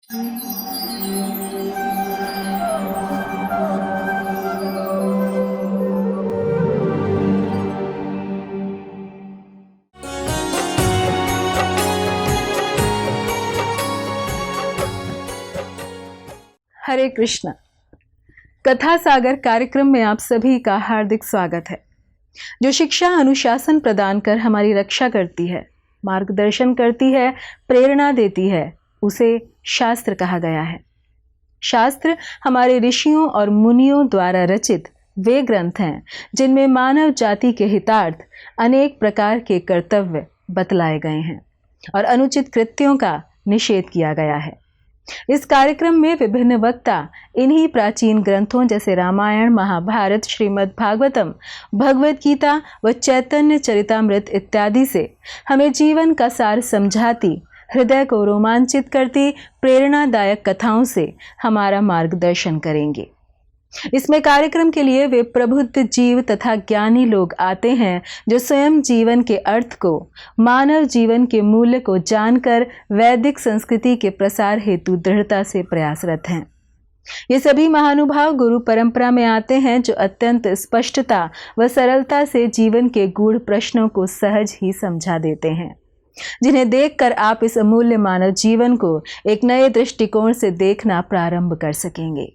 हरे कृष्ण। कथा सागर कार्यक्रम में आप सभी का हार्दिक स्वागत है, जो शिक्षा अनुशासन प्रदान कर हमारी रक्षा करती है, मार्गदर्शन करती है, प्रेरणा देती है, उसे शास्त्र कहा गया है। शास्त्र हमारे ऋषियों और मुनियों द्वारा रचित वे ग्रंथ हैं जिनमें मानव जाति के हितार्थ अनेक प्रकार के कर्तव्य बतलाए गए हैं और अनुचित कृत्यों का निषेध किया गया है। इस कार्यक्रम में विभिन्न वक्ता इन्हीं प्राचीन ग्रंथों जैसे रामायण, महाभारत, श्रीमद् भागवतम, भगवत गीता व चैतन्य चरितामृत इत्यादि से हमें जीवन का सार समझाती, हृदय को रोमांचित करती प्रेरणादायक कथाओं से हमारा मार्गदर्शन करेंगे। इसमें कार्यक्रम के लिए वे प्रबुद्ध जीव तथा ज्ञानी लोग आते हैं जो स्वयं जीवन के अर्थ को, मानव जीवन के मूल्य को जानकर वैदिक संस्कृति के प्रसार हेतु दृढ़ता से प्रयासरत हैं। ये सभी महानुभाव गुरु परंपरा में आते हैं जो अत्यंत स्पष्टता व सरलता से जीवन के गूढ़ प्रश्नों को सहज ही समझा देते हैं, जिन्हें देखकर आप इस अमूल्य मानव जीवन को एक नए दृष्टिकोण से देखना प्रारंभ कर सकेंगे।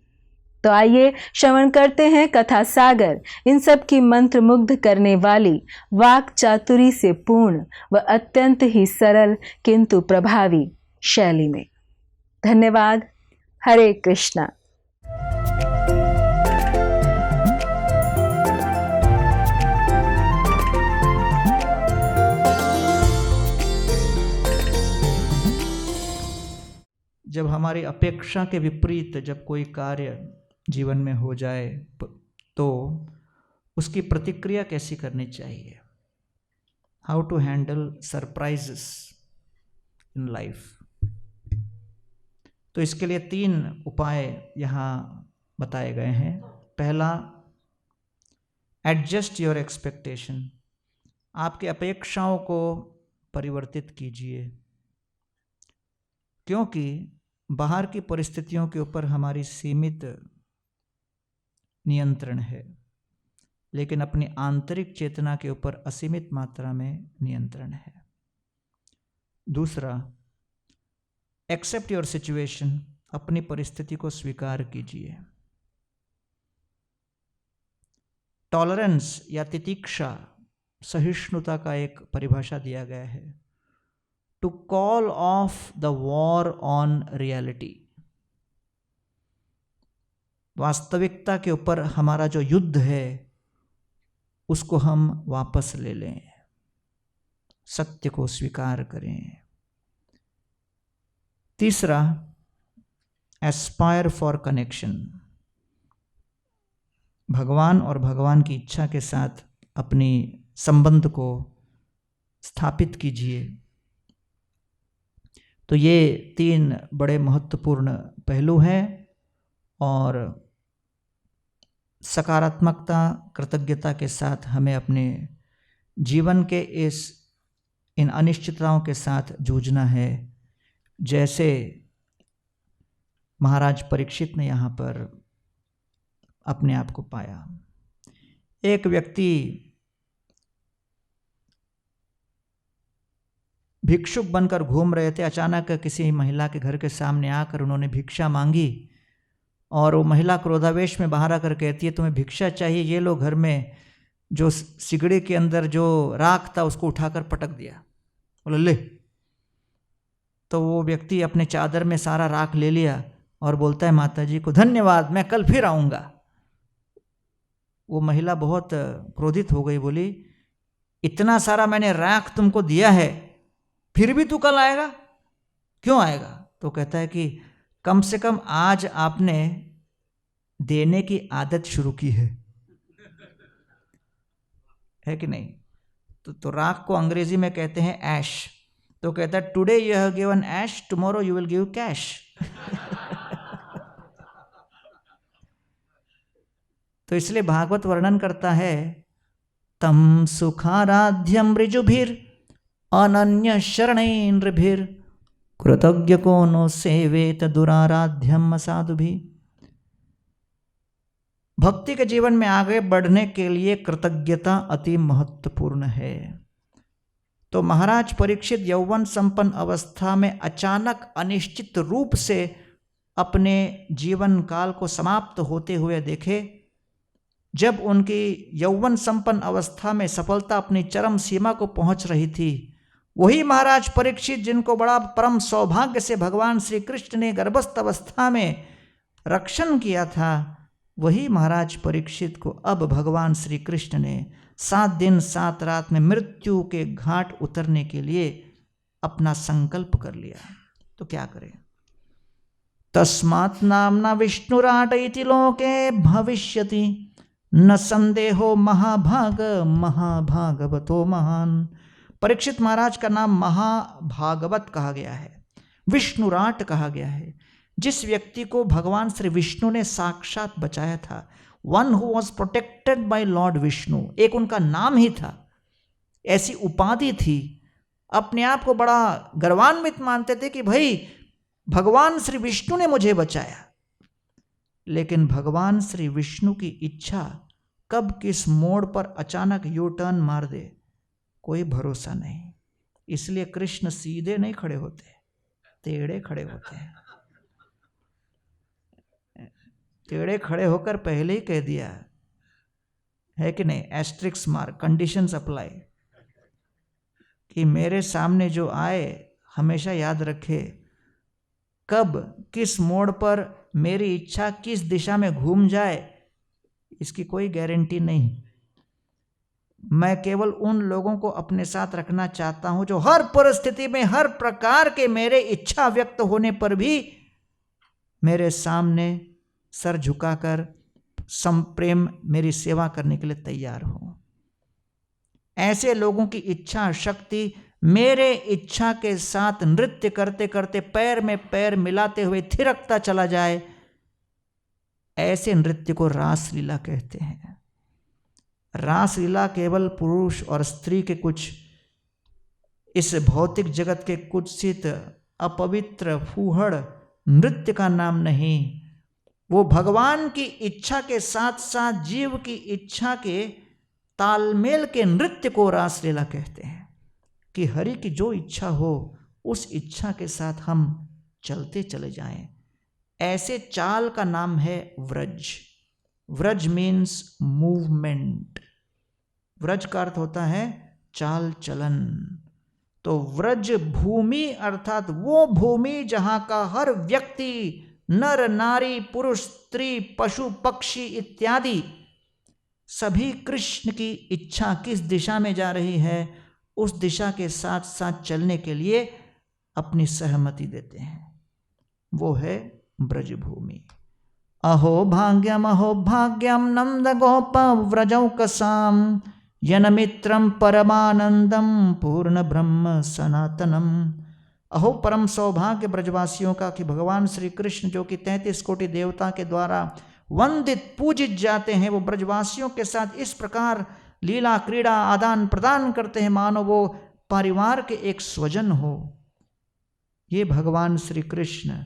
तो आइए श्रवण करते हैं कथा सागर, इन सब की मंत्र मुग्ध करने वाली वाक चातुरी से पूर्ण व अत्यंत ही सरल किंतु प्रभावी शैली में। धन्यवाद। हरे कृष्णा। जब हमारी अपेक्षा के विपरीत जब कोई कार्य जीवन में हो जाए तो उसकी प्रतिक्रिया कैसी करनी चाहिए, how to handle surprises in life. तो इसके लिए 3 उपाय यहाँ बताए गए हैं। पहला, एडजस्ट योर एक्सपेक्टेशन, आपकी अपेक्षाओं को परिवर्तित कीजिए, क्योंकि बाहर की परिस्थितियों के ऊपर हमारी सीमित नियंत्रण है, लेकिन अपनी आंतरिक चेतना के ऊपर असीमित मात्रा में नियंत्रण है। दूसरा, एक्सेप्ट योर सिचुएशन, अपनी परिस्थिति को स्वीकार कीजिए। टॉलरेंस या तितिक्षा, सहिष्णुता का एक परिभाषा दिया गया है। To call off the war on reality, वास्तविकता के ऊपर हमारा जो युद्ध है उसको हम वापस ले लें, सत्य को स्वीकार करें। तीसरा, एस्पायर फॉर कनेक्शन, भगवान और भगवान की इच्छा के साथ अपनी संबंध को स्थापित कीजिए। तो ये 3 बड़े महत्वपूर्ण पहलू हैं और सकारात्मकता, कृतज्ञता के साथ हमें अपने जीवन के इन अनिश्चितताओं के साथ जूझना है, जैसे महाराज परीक्षित ने यहाँ पर अपने आप को पाया। एक व्यक्ति भिक्षुक बनकर घूम रहे थे, अचानक किसी महिला के घर के सामने आकर उन्होंने भिक्षा मांगी और वो महिला क्रोधावेश में बाहर आकर कहती है, तुम्हें भिक्षा चाहिए, ये लो घर में जो सिगड़ी के अंदर जो राख था उसको उठाकर पटक दिया। बोले ले। तो वो व्यक्ति अपने चादर में सारा राख ले लिया और बोलता है माता जी को धन्यवाद, मैं कल फिर आऊँगा। वो महिला बहुत क्रोधित हो गई, बोली इतना सारा मैंने राख तुमको दिया है, फिर भी तू कल आएगा, क्यों आएगा? तो कहता है कि कम से कम आज आपने देने की आदत शुरू की है कि नहीं? तो राख को अंग्रेजी में कहते हैं ऐश। तो कहता है today you have given ash, tomorrow you will give cash. तो इसलिए भागवत वर्णन करता है, तम सुखाराध्यम ऋजुभिर अनन्य शरणैर्भिर कृतज्ञ को नो सेवेत दुराराध्यम साधु भी। भक्ति के जीवन में आगे बढ़ने के लिए कृतज्ञता अति महत्वपूर्ण है। तो महाराज परीक्षित यौवन संपन्न अवस्था में अचानक अनिश्चित रूप से अपने जीवन काल को समाप्त होते हुए देखे। जब उनकी यौवन संपन्न अवस्था में सफलता अपनी चरम सीमा को पहुंच रही थी, वही महाराज परीक्षित जिनको बड़ा परम सौभाग्य से भगवान श्री कृष्ण ने गर्भस्थ अवस्था में रक्षण किया था, वही महाराज परीक्षित को अब भगवान श्री कृष्ण ने 7 दिन 7 रात में मृत्यु के घाट उतरने के लिए अपना संकल्प कर लिया। तो क्या करें? तस्मात् नाम्ना विष्णुराट इति लोके भविष्यति न संदेहो महाभाग महाभागवतो महान। परीक्षित महाराज का नाम महाभागवत कहा गया है, विष्णुराट कहा गया है। जिस व्यक्ति को भगवान श्री विष्णु ने साक्षात बचाया था, one who was protected by Lord Vishnu, एक उनका नाम ही था, ऐसी उपाधि थी। अपने आप को बड़ा गर्वान्वित मानते थे कि भाई भगवान श्री विष्णु ने मुझे बचाया। लेकिन भगवान श्री विष्णु की इच्छा कब किस मोड़ पर अचानक यू टर्न मार दे, कोई भरोसा नहीं। इसलिए कृष्ण सीधे नहीं खड़े होते, टेढ़े खड़े होते हैं। टेढ़े खड़े होकर पहले ही कह दिया है कि नहीं, एस्ट्रिक्स मार्क, कंडीशंस अप्लाई, कि मेरे सामने जो आए हमेशा याद रखे कब किस मोड़ पर मेरी इच्छा किस दिशा में घूम जाए इसकी कोई गारंटी नहीं। मैं केवल उन लोगों को अपने साथ रखना चाहता हूं जो हर परिस्थिति में हर प्रकार के मेरे इच्छा व्यक्त होने पर भी मेरे सामने सर झुकाकर संप्रेम मेरी सेवा करने के लिए तैयार हो। ऐसे लोगों की इच्छा शक्ति मेरे इच्छा के साथ नृत्य करते करते पैर में पैर मिलाते हुए थिरकता चला जाए, ऐसे नृत्य को रासलीला कहते हैं। रासलीला केवल पुरुष और स्त्री के कुछ इस भौतिक जगत के कुत्सित अपवित्र फूहड़ नृत्य का नाम नहीं, वो भगवान की इच्छा के साथ साथ जीव की इच्छा के तालमेल के नृत्य को रासलीला कहते हैं। कि हरि की जो इच्छा हो उस इच्छा के साथ हम चलते चले जाएं। ऐसे चाल का नाम है व्रज। व्रज मीन्स मूवमेंट। व्रज का अर्थ होता है चाल चलन। तो व्रज भूमि अर्थात वो भूमि जहां का हर व्यक्ति, नर नारी पुरुष स्त्री पशु पक्षी इत्यादि सभी कृष्ण की इच्छा किस दिशा में जा रही है उस दिशा के साथ साथ चलने के लिए अपनी सहमति देते हैं, वो है ब्रजभूमि। अहो भाग्यम नंद गोप व्रजौकसाम यनमित्रम परमानंदम पूर्ण ब्रह्म सनातनम। अहो परम सौभाग्य ब्रजवासियों का कि भगवान श्री कृष्ण जो कि 33 कोटि देवता के द्वारा वंदित पूजित जाते हैं, वो ब्रजवासियों के साथ इस प्रकार लीला क्रीड़ा आदान प्रदान करते हैं मानो वो परिवार के एक स्वजन हो। ये भगवान श्री कृष्ण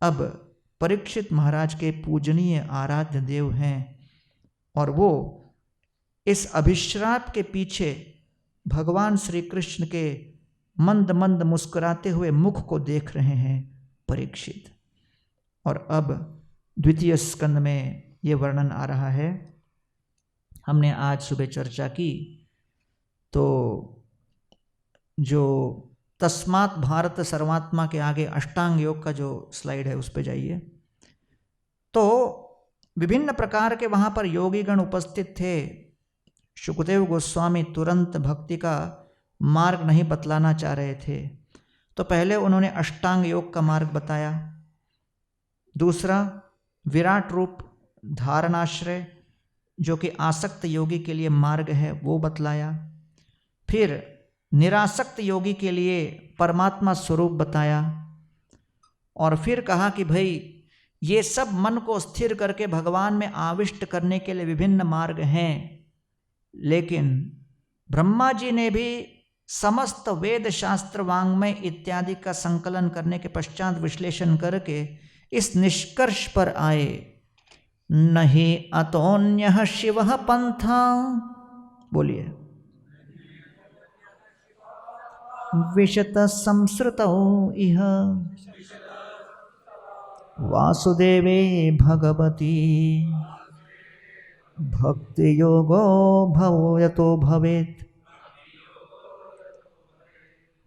अब परीक्षित महाराज के पूजनीय आराध्य देव हैं और वो इस अभिश्राप के पीछे भगवान श्री कृष्ण के मंद मंद मुस्कुराते हुए मुख को देख रहे हैं परीक्षित। और अब द्वितीय स्कंद में ये वर्णन आ रहा है। हमने आज सुबह चर्चा की तो जो तस्मात् भारत सर्वात्मा के आगे अष्टांग योग का जो स्लाइड है उस पे जाइए। तो विभिन्न प्रकार के वहाँ पर योगीगण उपस्थित थे। शुकदेव गोस्वामी तुरंत भक्ति का मार्ग नहीं बतलाना चाह रहे थे, तो पहले उन्होंने अष्टांग योग का मार्ग बताया। दूसरा विराट रूप धारणाश्रय जो कि आसक्त योगी के लिए मार्ग है वो बतलाया। फिर निरासक्त योगी के लिए परमात्मा स्वरूप बताया। और फिर कहा कि भाई ये सब मन को स्थिर करके भगवान में आविष्ट करने के लिए विभिन्न मार्ग हैं, लेकिन ब्रह्मा जी ने भी समस्त वेद शास्त्र वांग्मय इत्यादि का संकलन करने के पश्चात विश्लेषण करके इस निष्कर्ष पर आए, नहीं अतोन्यः शिवः पंथा, बोलिए, विशत संसृतौ इह वासुदेवे भगवती भक्ति योगो भवतो भवेत्।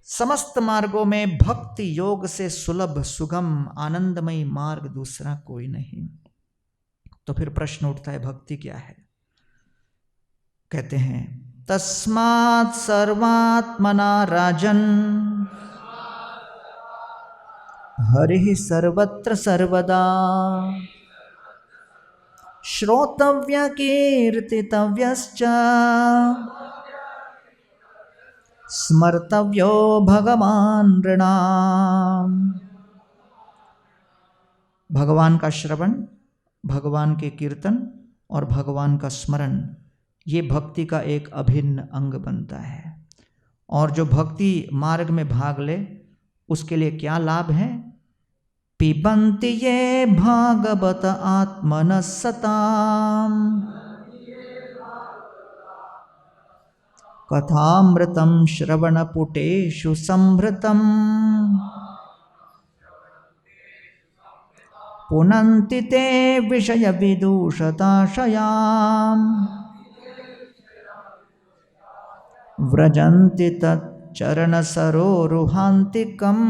समस्त मार्गों में भक्ति योग से सुलभ सुगम आनंदमयी मार्ग दूसरा कोई नहीं। तो फिर प्रश्न उठता है, भक्ति क्या है? कहते हैं, तस्मात् सर्वात्मना राजन हरिः सर्वत्र सर्वदा श्रोतव्य कीर्तितव्यश्च स्मर्तव्यो भगवान् नृणाम्। भगवान का श्रवण, भगवान के कीर्तन और भगवान का स्मरण, ये भक्ति का एक अभिन्न अंग बनता है। और जो भक्ति मार्ग में भाग ले उसके लिए क्या लाभ है? पिबन्ति ये भागवत आत्मनः सताम् कथामृतं श्रवणपुटेषु संभृतम् पुनन्ति ते विषयविदूषताशयाम् व्रजन्ति तच्चरणसरोरुहान्तिकम्।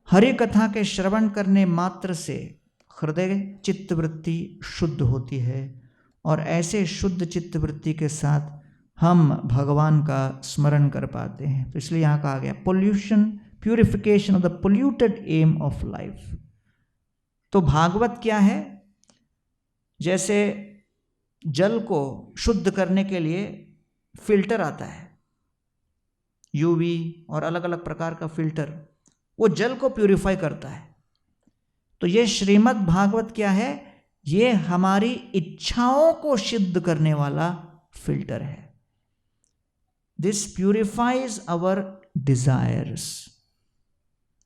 हरि कथा के श्रवण करने मात्र से हृदय चित्तवृत्ति शुद्ध होती है और ऐसे शुद्ध चित्तवृत्ति के साथ हम भगवान का स्मरण कर पाते हैं। तो इसलिए यहाँ कहा गया pollution, purification of the polluted aim of life. तो भागवत क्या है? जैसे जल को शुद्ध करने के लिए फिल्टर आता है, यूवी और अलग अलग प्रकार का फिल्टर, वो जल को प्यूरिफाई करता है। तो ये श्रीमद् भागवत क्या है? ये हमारी इच्छाओं को सिद्ध करने वाला फिल्टर है। This purifies our desires.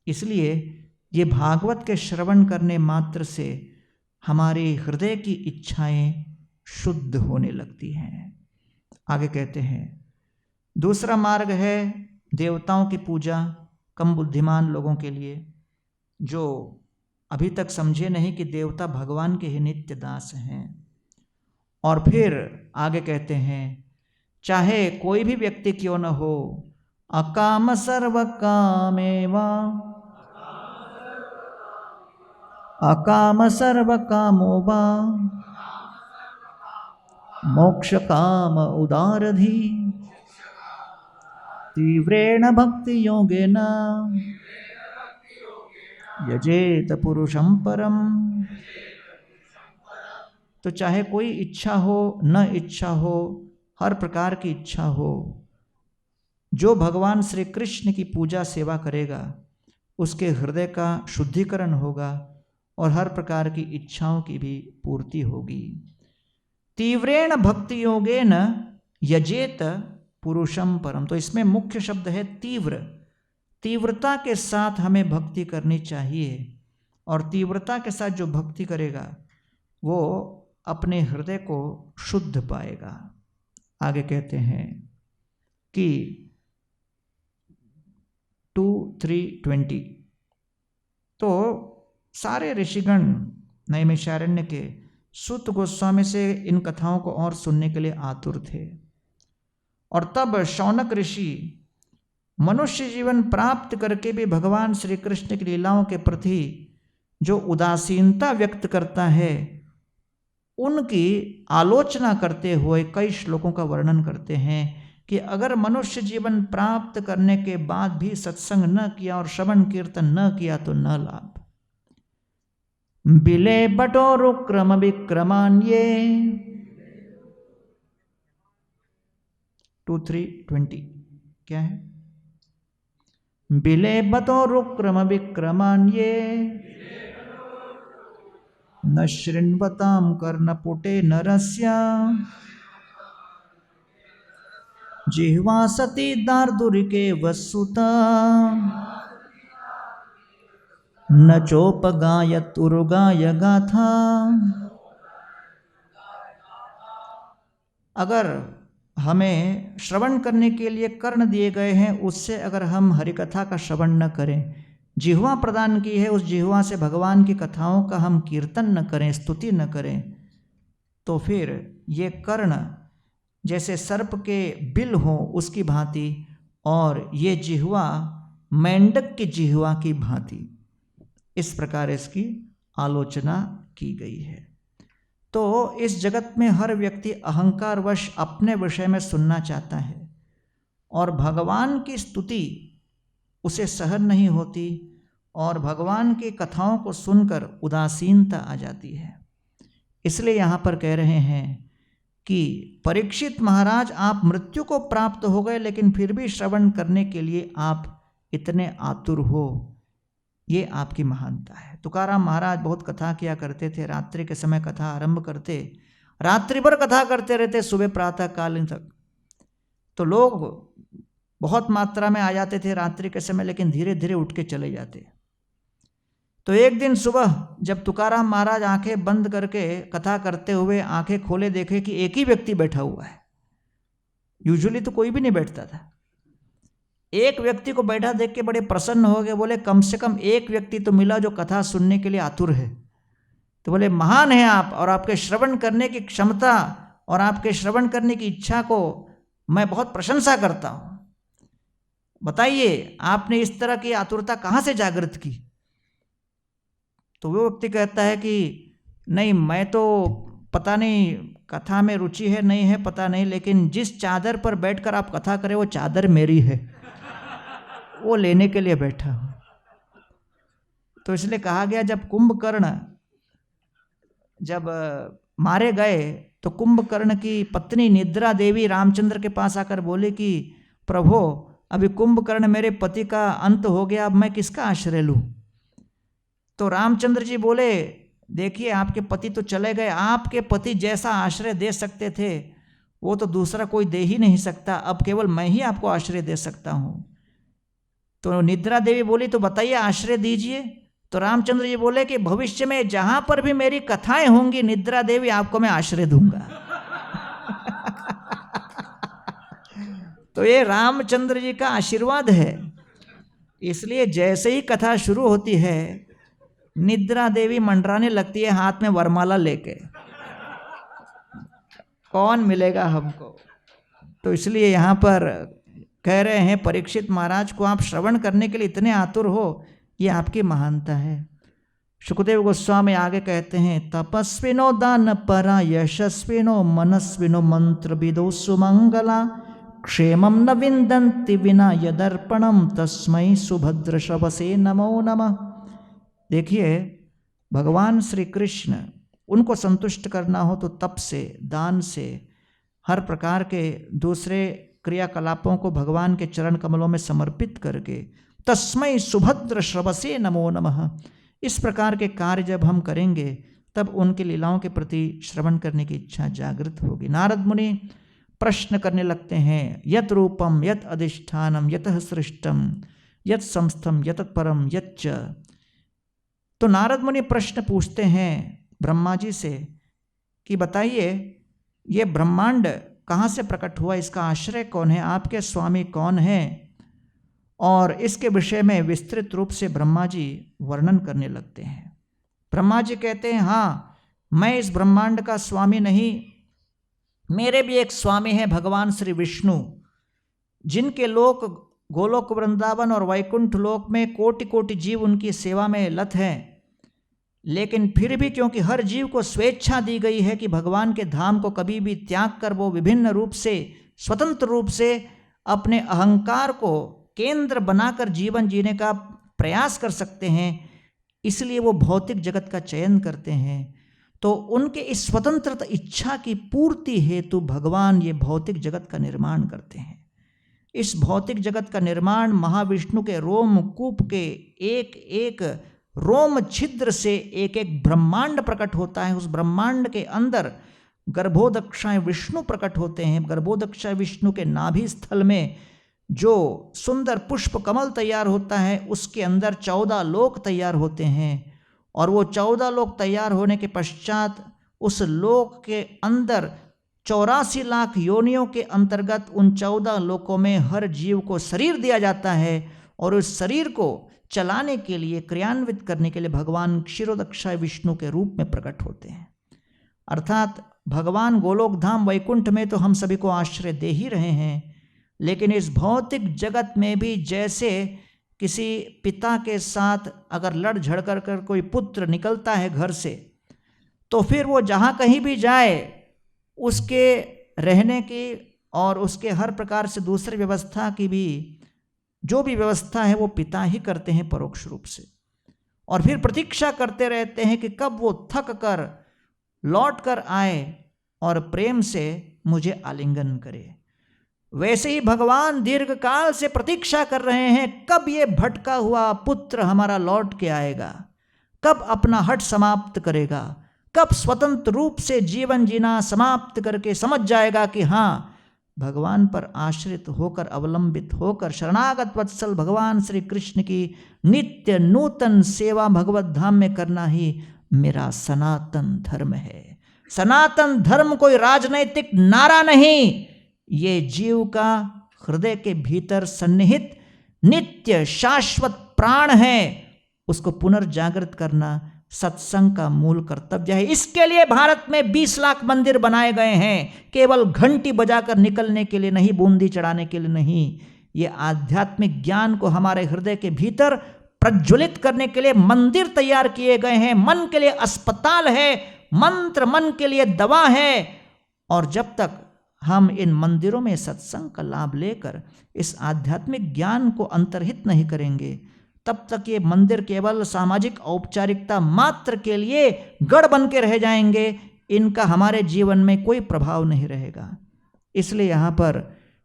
इसलिए ये भागवत के श्रवण करने मात्र से हमारे हृदय की इच्छाएं शुद्ध होने लगती हैं। आगे कहते हैं, दूसरा मार्ग है देवताओं की पूजा, कम बुद्धिमान लोगों के लिए जो अभी तक समझे नहीं कि देवता भगवान के ही नित्य दास हैं। और फिर आगे कहते हैं, चाहे कोई भी व्यक्ति क्यों न हो, अकाम सर्व कामेवा अकाम सर्व कामो वा मोक्ष काम उदारधि तीव्रेण भक्ति योगेन यजेत पुरुषं परम। तो चाहे कोई इच्छा हो न इच्छा हो, हर प्रकार की इच्छा हो, जो भगवान श्री कृष्ण की पूजा सेवा करेगा उसके हृदय का शुद्धिकरण होगा और हर प्रकार की इच्छाओं की भी पूर्ति होगी। तीव्रेण भक्ति योगेन यजेत पुरुषम परम। तो इसमें मुख्य शब्द है तीव्र। तीव्रता के साथ हमें भक्ति करनी चाहिए और तीव्रता के साथ जो भक्ति करेगा वो अपने हृदय को शुद्ध पाएगा। आगे कहते हैं कि 2:3-20 तो सारे ऋषिगण नैमिषारण्य के सूत गोस्वामी से इन कथाओं को और सुनने के लिए आतुर थे। और तब शौनक ऋषि मनुष्य जीवन प्राप्त करके भी भगवान श्री कृष्ण की लीलाओं के प्रति जो उदासीनता व्यक्त करता है, उनकी आलोचना करते हुए कई श्लोकों का वर्णन करते हैं कि अगर मनुष्य जीवन प्राप्त करने के बाद भी सत्संग न किया और श्रवण कीर्तन न किया तो न लाभ। बिले बटोरुक्रम विक्रमान्ये 2:3-20 क्या है? बिले बटोरुक्रम विक्रमान्ये न शृण्वतां कर्णपुटे नरस्य जिह्वा सती दार्दुरिके वसुता न चोपगायतुर्गाय गाथा। अगर हमें श्रवण करने के लिए कर्ण दिए गए हैं, उससे अगर हम हरिकथा का श्रवण न करें, जिह्वा प्रदान की है, उस जिह्वा से भगवान की कथाओं का हम कीर्तन न करें, स्तुति न करें, तो फिर ये कर्ण जैसे सर्प के बिल हो उसकी भांति, और ये जिह्वा मेंढक की जिह्वा की भांति, इस प्रकार इसकी आलोचना की गई है। तो इस जगत में हर व्यक्ति अहंकारवश अपने विषय में सुनना चाहता है और भगवान की स्तुति उसे सहन नहीं होती और भगवान की कथाओं को सुनकर उदासीनता आ जाती है। इसलिए यहाँ पर कह रहे हैं कि परीक्षित महाराज, आप मृत्यु को प्राप्त हो गए लेकिन फिर भी श्रवण करने के लिए आप इतने आतुर हो, ये आपकी महानता है। तुकाराम महाराज बहुत कथा किया करते थे, रात्रि के समय कथा आरंभ करते, रात्रि भर कथा करते रहते, सुबह प्रातः काल तक। तो लोग बहुत मात्रा में आ जाते थे रात्रि के समय, लेकिन धीरे धीरे उठ के चले जाते। तो एक दिन सुबह जब तुकाराम महाराज आंखें बंद करके कथा करते हुए आंखें खोले, देखे कि एक ही व्यक्ति बैठा हुआ है। यूजुअली तो कोई भी नहीं बैठता था। एक व्यक्ति को बैठा देख के बड़े प्रसन्न हो गए, बोले कम से कम एक व्यक्ति तो मिला जो कथा सुनने के लिए आतुर है। तो बोले महान है आप, और आपके श्रवण करने की क्षमता और आपके श्रवण करने की इच्छा को मैं बहुत प्रशंसा करता हूँ। बताइए आपने इस तरह की आतुरता कहाँ से जागृत की? तो वो व्यक्ति कहता है कि नहीं, मैं तो पता नहीं कथा में रुचि है नहीं है पता नहीं, लेकिन जिस चादर पर बैठकर आप कथा करें वो चादर मेरी है, वो लेने के लिए बैठा हूं। तो इसलिए कहा गया जब कुंभकर्ण जब मारे गए तो कुंभकर्ण की पत्नी निद्रा देवी रामचंद्र के पास आकर बोले कि प्रभु, अभी कुंभकर्ण मेरे पति का अंत हो गया, अब मैं किसका आश्रय लूं? तो रामचंद्र जी बोले देखिए आपके पति तो चले गए, आपके पति जैसा आश्रय दे सकते थे वो तो दूसरा कोई दे ही नहीं सकता, अब केवल मैं ही आपको आश्रय दे सकता हूं। तो निद्रा देवी बोली तो बताइए आश्रय दीजिए। तो रामचंद्र जी बोले कि भविष्य में जहां पर भी मेरी कथाएं होंगी निद्रा देवी आपको मैं आश्रय दूंगा। तो ये रामचंद्र जी का आशीर्वाद है। इसलिए जैसे ही कथा शुरू होती है निद्रा देवी मंडराने लगती है हाथ में वरमाला लेके, कौन मिलेगा हमको। तो इसलिए यहाँ पर कह रहे हैं परीक्षित महाराज को आप श्रवण करने के लिए इतने आतुर हो, ये आपकी महानता है। सुखदेव गोस्वामी आगे कहते हैं तपस्विनो दान परा यशस्विनो मनस्विनो मंत्र विदो सुमंगला क्षेमं न विन्दन्ति विना यदर्पणम तस्मै सुभद्र शवसे नमो नमः। देखिए भगवान श्री कृष्ण, उनको संतुष्ट करना हो तो तप से, दान से, हर प्रकार के दूसरे क्रियाकलापों को भगवान के चरण कमलों में समर्पित करके तस्मै सुभद्र श्रवसे नमो नमः, इस प्रकार के कार्य जब हम करेंगे तब उनकी लीलाओं के प्रति श्रवण करने की इच्छा जागृत होगी। नारद मुनि प्रश्न करने लगते हैं यत रूपम यत अधिष्ठानम यतः सृष्टम यत संस्थम यत परम यच्च। तो नारद मुनि प्रश्न पूछते हैं ब्रह्मा जी से कि बताइए ये ब्रह्मांड कहाँ से प्रकट हुआ, इसका आश्रय कौन है, आपके स्वामी कौन है? और इसके विषय में विस्तृत रूप से ब्रह्मा जी वर्णन करने लगते हैं। ब्रह्मा जी कहते हैं हाँ, मैं इस ब्रह्मांड का स्वामी नहीं, मेरे भी एक स्वामी है भगवान श्री विष्णु, जिनके लोक गोलोक वृंदावन और वैकुंठ लोक में कोटि कोटि जीव उनकी सेवा में लत हैं। लेकिन फिर भी क्योंकि हर जीव को स्वेच्छा दी गई है कि भगवान के धाम को कभी भी त्याग कर वो विभिन्न रूप से स्वतंत्र रूप से अपने अहंकार को केंद्र बनाकर जीवन जीने का प्रयास कर सकते हैं, इसलिए वो भौतिक जगत का चयन करते हैं। तो उनके इस स्वतंत्रता इच्छा की पूर्ति हेतु भगवान ये भौतिक जगत का निर्माण करते हैं। इस भौतिक जगत का निर्माण महाविष्णु के रोमकूप के एक एक रोम छिद्र से एक एक ब्रह्मांड प्रकट होता है। उस ब्रह्मांड के अंदर गर्भोदक्षाएं विष्णु प्रकट होते हैं। गर्भोदक्षाएं विष्णु के नाभि स्थल में जो सुंदर पुष्प कमल तैयार होता है, उसके अंदर 14 लोक तैयार होते हैं। और वो 14 लोक तैयार होने के पश्चात उस लोक के अंदर 84 लाख योनियों के अंतर्गत उन 14 लोकों में हर जीव को शरीर दिया जाता है। और उस शरीर को चलाने के लिए, क्रियान्वित करने के लिए भगवान क्षीरोदक्षाय विष्णु के रूप में प्रकट होते हैं। अर्थात भगवान गोलोक धाम वैकुंठ में तो हम सभी को आश्रय दे ही रहे हैं, लेकिन इस भौतिक जगत में भी जैसे किसी पिता के साथ अगर लड़ झड़ कर कोई पुत्र निकलता है घर से, तो फिर वो जहाँ कहीं भी जाए उसके रहने की और उसके हर प्रकार से दूसरी व्यवस्था की भी जो भी व्यवस्था है वो पिता ही करते हैं परोक्ष रूप से। और फिर प्रतीक्षा करते रहते हैं कि कब वो थक कर लौट कर आए और प्रेम से मुझे आलिंगन करे। वैसे ही भगवान दीर्घ काल से प्रतीक्षा कर रहे हैं कब ये भटका हुआ पुत्र हमारा लौट के आएगा, कब अपना हट समाप्त करेगा, कब स्वतंत्र रूप से जीवन जीना समाप्त करके समझ जाएगा कि हाँ, भगवान पर आश्रित होकर, अवलंबित होकर शरणागत वत्सल भगवान श्री कृष्ण की नित्य नूतन सेवा भगवत धाम में करना ही मेरा सनातन धर्म है। सनातन धर्म कोई राजनैतिक नारा नहीं, ये जीव का हृदय के भीतर सन्निहित नित्य शाश्वत प्राण है। उसको पुनर्जागृत करना सत्संग का मूल कर्तव्य है। इसके लिए भारत में 20 लाख मंदिर बनाए गए हैं, केवल घंटी बजाकर निकलने के लिए नहीं, बूंदी चढ़ाने के लिए नहीं। ये आध्यात्मिक ज्ञान को हमारे हृदय के भीतर प्रज्वलित करने के लिए मंदिर तैयार किए गए हैं। मन के लिए अस्पताल है, मंत्र मन के लिए दवा है। और जब तक हम इन मंदिरों में सत्संग का लाभ लेकर इस आध्यात्मिक ज्ञान को अंतर्हित नहीं करेंगे, तब तक ये मंदिर केवल सामाजिक औपचारिकता मात्र के लिए गढ़ बन के रह जाएंगे। इनका हमारे जीवन में कोई प्रभाव नहीं रहेगा। इसलिए यहाँ पर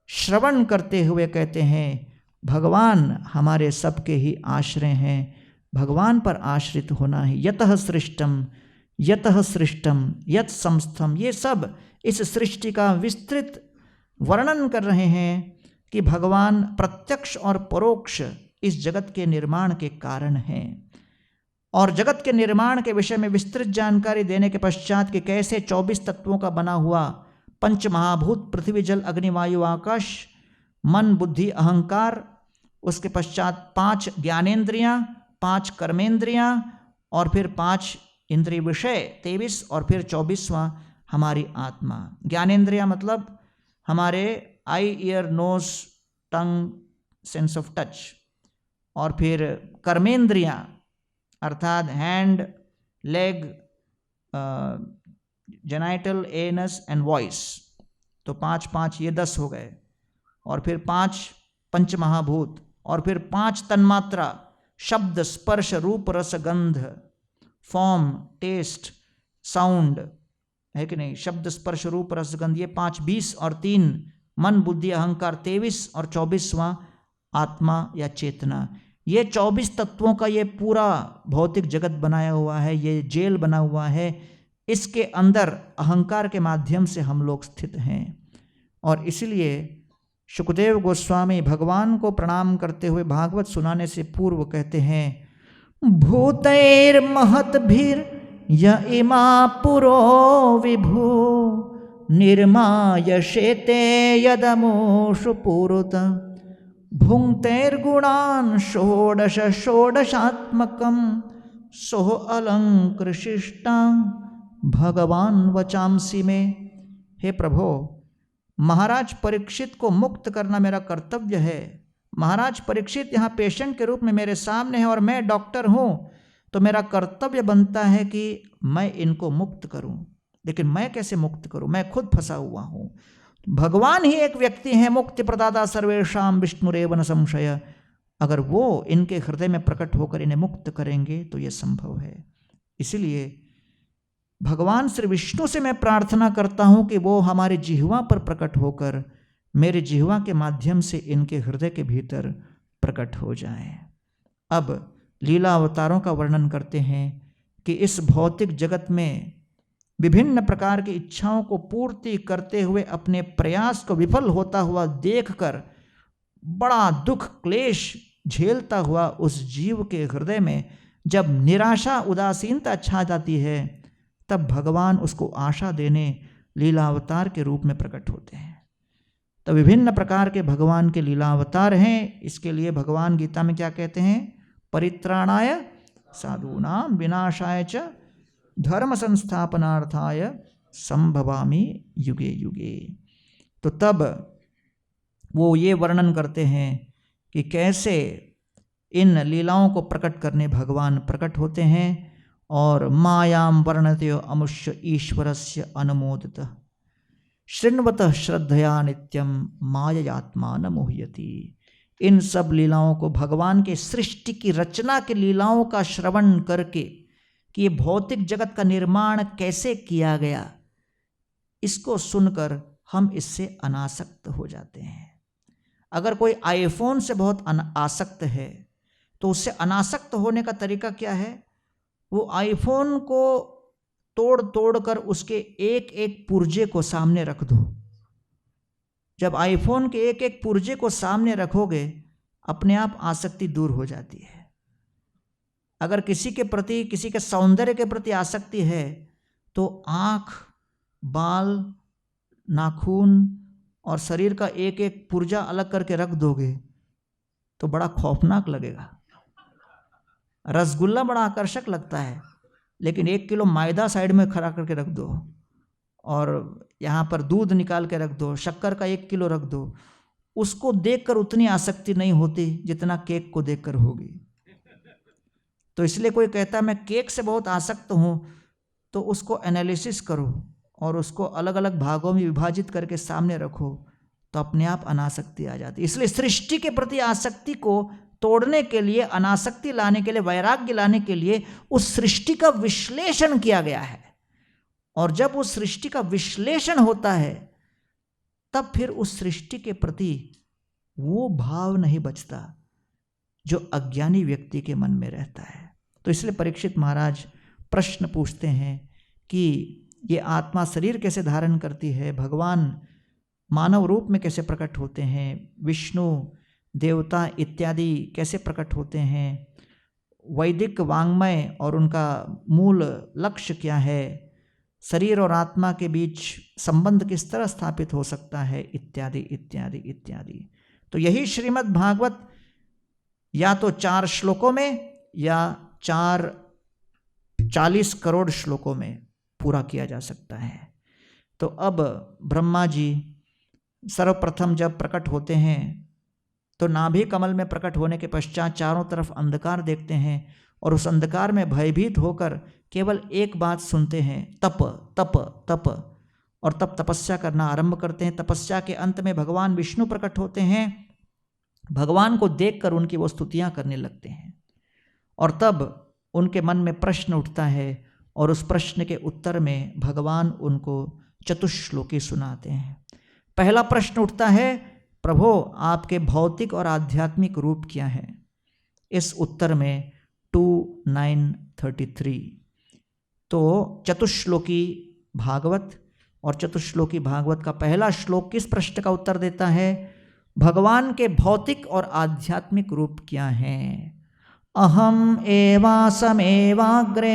श्रवण करते हुए कहते हैं भगवान हमारे सबके ही आश्रय हैं, भगवान पर आश्रित होना है। यतः सृष्टम यत समस्तम, ये सब इस सृष्टि का विस्तृत वर्णन कर रहे हैं कि भगवान प्रत्यक्ष और परोक्ष इस जगत के निर्माण के कारण हैं। और जगत के निर्माण के विषय में विस्तृत जानकारी देने के पश्चात कि कैसे 24 तत्वों का बना हुआ पंच महाभूत पृथ्वी जल अग्नि वायु आकाश, मन बुद्धि अहंकार, उसके पश्चात 5 ज्ञानेंद्रियां, 5 कर्मेंद्रियां और फिर 5 इंद्रिय विषय 23 और फिर 24वां हमारी आत्मा। ज्ञानेंद्रिया मतलब हमारे eye ear nose tongue sense of touch, और फिर कर्मेंद्रियां अर्थात hand leg genital anus and voice, तो 5 5 ये 10 हो गए। और फिर 5 पंच महाभूत और फिर 5 तन्मात्रा, शब्द स्पर्श रूप रस गंध, फॉर्म टेस्ट साउंड, है कि नहीं, शब्द स्पर्श रूप रस गंध, ये 5 20 और 3 मन बुद्धि अहंकार 23 और 24वां आत्मा या चेतना। ये 24 तत्वों का ये पूरा भौतिक जगत बनाया हुआ है, ये जेल बना हुआ है। इसके अंदर अहंकार के माध्यम से हम लोग स्थित हैं। और इसलिए शुकदेव गोस्वामी भगवान को प्रणाम करते हुए भागवत सुनाने से पूर्व कहते हैं भूतैर महद्भिर य इमा पुरो विभु निर्मायशेते यदमोषु पुरुत भुंक्तेर्गुणान् षोडश षोडशात्मकं सोह अलंकृशिष्टा भगवान वचांसी में। हे प्रभो, महाराज परीक्षित को मुक्त करना मेरा कर्तव्य है। महाराज परीक्षित यहाँ पेशेंट के रूप में मेरे सामने है और मैं डॉक्टर हूँ, तो मेरा कर्तव्य बनता है कि मैं इनको मुक्त करूँ। लेकिन मैं कैसे मुक्त करूँ, मैं खुद फंसा हुआ हूँ। भगवान ही एक व्यक्ति हैं मुक्ति प्रदाता सर्वेषां विष्णुरेव न संशय। अगर वो इनके हृदय में प्रकट होकर इन्हें मुक्त करेंगे तो ये संभव है। इसलिए भगवान श्री विष्णु से मैं प्रार्थना करता हूँ कि वो हमारे जिह्वा पर प्रकट होकर मेरे जिह्वा के माध्यम से इनके हृदय के भीतर प्रकट हो जाए। अब लीला अवतारों का वर्णन करते हैं कि इस भौतिक जगत में विभिन्न प्रकार की इच्छाओं को पूर्ति करते हुए अपने प्रयास को विफल होता हुआ देखकर बड़ा दुख क्लेश झेलता हुआ उस जीव के हृदय में जब निराशा उदासीनता छा जाती है, तब भगवान उसको आशा देने लीलावतार के रूप में प्रकट होते हैं। तो विभिन्न प्रकार के भगवान के लीलावतार हैं। इसके लिए भगवान गीता में क्या कहते हैं? परित्राणाय साधूनां विनाशाय च धर्म संस्थापनार्थाय संभवामि युगे युगे। तो तब वो ये वर्णन करते हैं कि कैसे इन लीलाओं को प्रकट करने भगवान प्रकट होते हैं। और मायां वर्णते अमुष्य ईश्वरस्य अनुमोदितः शृण्वतः श्रद्धया नित्यं माययात्मान मोहयति। इन सब लीलाओं को भगवान के सृष्टि की रचना की लीलाओं का श्रवण करके कि ये भौतिक जगत का निर्माण कैसे किया गया, इसको सुनकर हम इससे अनासक्त हो जाते हैं। अगर कोई आईफोन से बहुत आसक्त है तो उससे अनासक्त होने का तरीका क्या है? वो आईफोन को तोड़ तोड़ कर उसके एक एक पुर्जे को सामने रख दो। जब आईफोन के एक एक पुर्जे को सामने रखोगे, अपने आप आसक्ति दूर हो जाती है। अगर किसी के प्रति, किसी के सौंदर्य के प्रति आसक्ति है तो आँख, बाल, नाखून और शरीर का एक एक पुर्जा अलग करके रख दोगे तो बड़ा खौफनाक लगेगा। रसगुल्ला बड़ा आकर्षक लगता है, लेकिन 1 किलो मैदा साइड में खड़ा करके रख दो और यहाँ पर दूध निकाल के रख दो, शक्कर का 1 किलो रख दो, उसको देखकर उतनी आसक्ति नहीं होती जितना केक को देखकर होगी। तो इसलिए कोई कहता है मैं केक से बहुत आसक्त हूँ, तो उसको एनालिसिस करो और उसको अलग अलग भागों में विभाजित करके सामने रखो, तो अपने आप अनासक्ति आ जाती है। इसलिए सृष्टि के प्रति आसक्ति को तोड़ने के लिए, अनासक्ति लाने के लिए, वैराग्य लाने के लिए उस सृष्टि का विश्लेषण किया गया है। और जब उस सृष्टि का विश्लेषण होता है तब फिर उस सृष्टि के प्रति वो भाव नहीं बचता जो अज्ञानी व्यक्ति के मन में रहता है। तो इसलिए परीक्षित महाराज प्रश्न पूछते हैं कि ये आत्मा शरीर कैसे धारण करती है, भगवान मानव रूप में कैसे प्रकट होते हैं, विष्णु, देवता इत्यादि कैसे प्रकट होते हैं, वैदिक वाङ्मय और उनका मूल लक्ष्य क्या है, शरीर और आत्मा के बीच संबंध किस तरह स्थापित हो सकता है, इत्यादि इत्यादि इत्यादि। तो यही श्रीमद् भागवत या तो 4 श्लोकों में या 40 करोड़ श्लोकों में पूरा किया जा सकता है। तो अब ब्रह्मा जी सर्वप्रथम जब प्रकट होते हैं तो नाभि कमल में प्रकट होने के पश्चात चारों तरफ अंधकार देखते हैं और उस अंधकार में भयभीत होकर केवल एक बात सुनते हैं, तप तप तप, और तब तपस्या करना आरंभ करते हैं। तपस्या के अंत में भगवान विष्णु प्रकट होते हैं, भगवान को देखकर उनकी वो स्तुतियाँ करने लगते हैं और तब उनके मन में प्रश्न उठता है और उस प्रश्न के उत्तर में भगवान उनको चतुश्लोकी सुनाते हैं। पहला प्रश्न उठता है, प्रभो आपके भौतिक और आध्यात्मिक रूप क्या है? इस उत्तर में 2:9-33। तो चतुश्लोकी भागवत और चतुश्लोकी भागवत का पहला श्लोक किस प्रश्न का उत्तर देता है? भगवान के भौतिक और आध्यात्मिक रूप क्या हैं? अहम एवासमेवाग्रे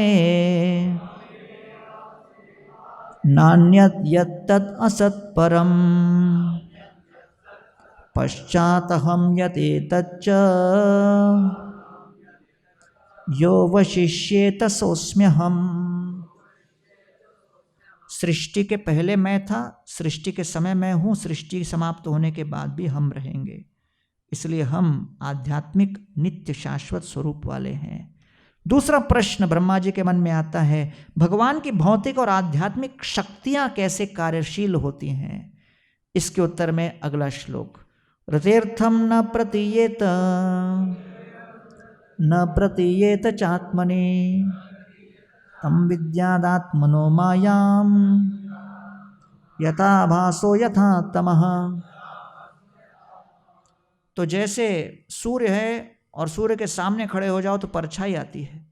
नान्यत् यत्तत् असत्परम् पश्चातहं यतेतच्च यो वशिष्येत सोऽस्म्यहम्। सृष्टि के पहले मैं था, सृष्टि के समय मैं हूँ, सृष्टि समाप्त होने के बाद भी हम रहेंगे। इसलिए हम आध्यात्मिक नित्य शाश्वत स्वरूप वाले हैं। दूसरा प्रश्न ब्रह्मा जी के मन में आता है, भगवान की भौतिक और आध्यात्मिक शक्तियाँ कैसे कार्यशील होती हैं? इसके उत्तर में अगला श्लोक, रतेर्थम न प्रतीयेत न प्रतीयेत चात्मनि तम विद्यादात्मनो मायाम यथा भासो यथा तमः। तो जैसे सूर्य है और सूर्य के सामने खड़े हो जाओ तो परछाई आती है,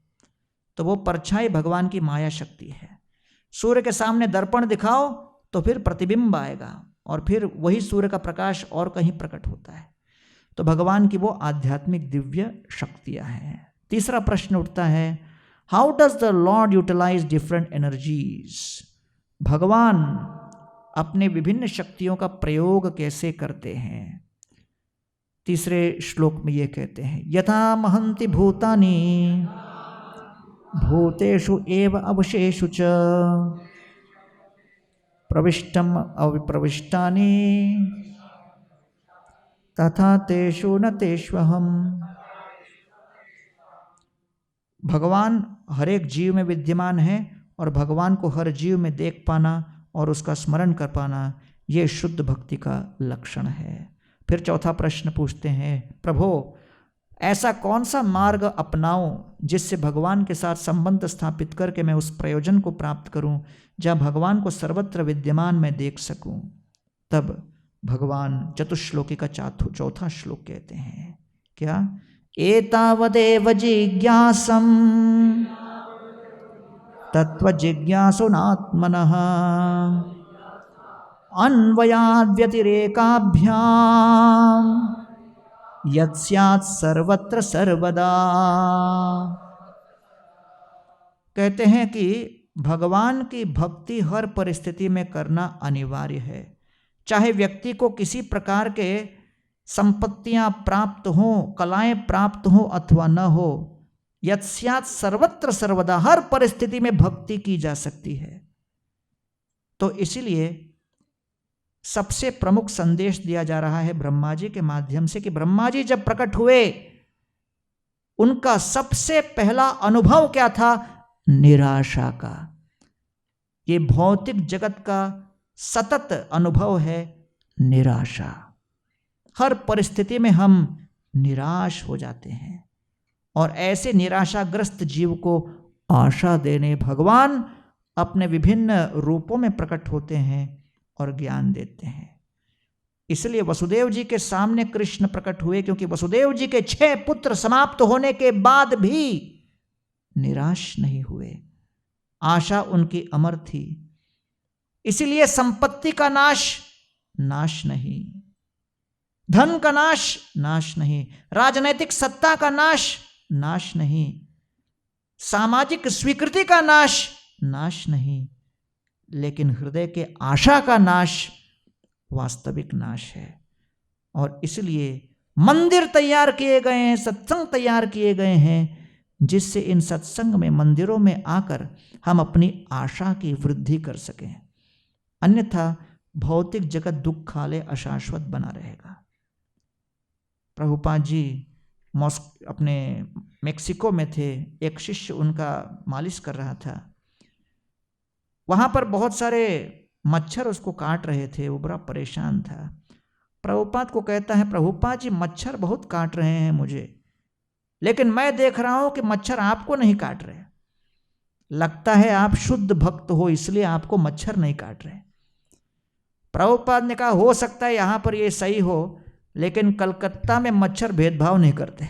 तो वो परछाई भगवान की माया शक्ति है। सूर्य के सामने दर्पण दिखाओ तो फिर प्रतिबिंब आएगा और फिर वही सूर्य का प्रकाश और कहीं प्रकट होता है। तो भगवान की वो आध्यात्मिक दिव्य शक्तियां हैं। तीसरा प्रश्न उठता है, how does the Lord utilise different energies? भगवान अपने विभिन्न शक्तियों का प्रयोग कैसे करते हैं? तीसरे श्लोक में ये कहते हैं, यथा महन्ति भूतानि भूतेषु एव अवशेषु च प्रविष्टम अविप्रविष्टानि तथा तेषु न तेष्वहम। भगवान हर एक जीव में विद्यमान है और भगवान को हर जीव में देख पाना और उसका स्मरण कर पाना, ये शुद्ध भक्ति का लक्षण है। फिर चौथा प्रश्न पूछते हैं, प्रभो ऐसा कौन सा मार्ग अपनाऊं जिससे भगवान के साथ संबंध स्थापित करके मैं उस प्रयोजन को प्राप्त करूं जहां भगवान को सर्वत्र विद्यमान मैं देख सकूं? तब भगवान चतुश्लोकी का चौथा श्लोक कहते हैं, क्या? एतावदेव जिज्ञासं तत्त्वजिज्ञासुनात्मनः अन्वयाद्व्यतिरेकाभ्यां यत्स्यात् सर्वत्र सर्वदा। कहते हैं कि भगवान की भक्ति हर परिस्थिति में करना अनिवार्य है। चाहे व्यक्ति को किसी प्रकार के संपत्तियां प्राप्त हों, कलाएं प्राप्त हों अथवा न हो, यत्स्यात् सर्वत्र सर्वदा, हर परिस्थिति में भक्ति की जा सकती है। तो इसीलिए सबसे प्रमुख संदेश दिया जा रहा है ब्रह्मा जी के माध्यम से कि ब्रह्मा जी जब प्रकट हुए उनका सबसे पहला अनुभव क्या था? निराशा का। ये भौतिक जगत का सतत अनुभव है निराशा। हर परिस्थिति में हम निराश हो जाते हैं और ऐसे निराशाग्रस्त जीव को आशा देने भगवान अपने विभिन्न रूपों में प्रकट होते हैं और ज्ञान देते हैं। इसलिए वसुदेव जी के सामने कृष्ण प्रकट हुए, क्योंकि वसुदेव जी के 6 पुत्र समाप्त होने के बाद भी निराश नहीं हुए, आशा उनकी अमर थी। इसलिए संपत्ति का नाश नहीं, धन का नाश नहीं, राजनैतिक सत्ता का नाश नहीं, सामाजिक स्वीकृति का नाश नहीं, लेकिन हृदय के आशा का नाश वास्तविक नाश है। और इसलिए मंदिर तैयार किए गए हैं, सत्संग तैयार किए गए हैं, जिससे इन सत्संग में, मंदिरों में आकर हम अपनी आशा की वृद्धि कर सकें। अन्यथा भौतिक जगत दुखालय अशाश्वत बना रहेगा। प्रभुपाद जी अपने मेक्सिको में थे, एक शिष्य उनका मालिश कर रहा था। वहाँ पर बहुत सारे मच्छर उसको काट रहे थे, वो बड़ा परेशान था। प्रभुपाद को कहता है, प्रभुपाद जी मच्छर बहुत काट रहे हैं मुझे, लेकिन मैं देख रहा हूँ कि मच्छर आपको नहीं काट रहे। लगता है आप शुद्ध भक्त हो इसलिए आपको मच्छर नहीं काट रहे। प्रभुपाद ने कहा, हो सकता है यहाँ पर ये सही हो, लेकिन कलकत्ता में मच्छर भेदभाव नहीं करते।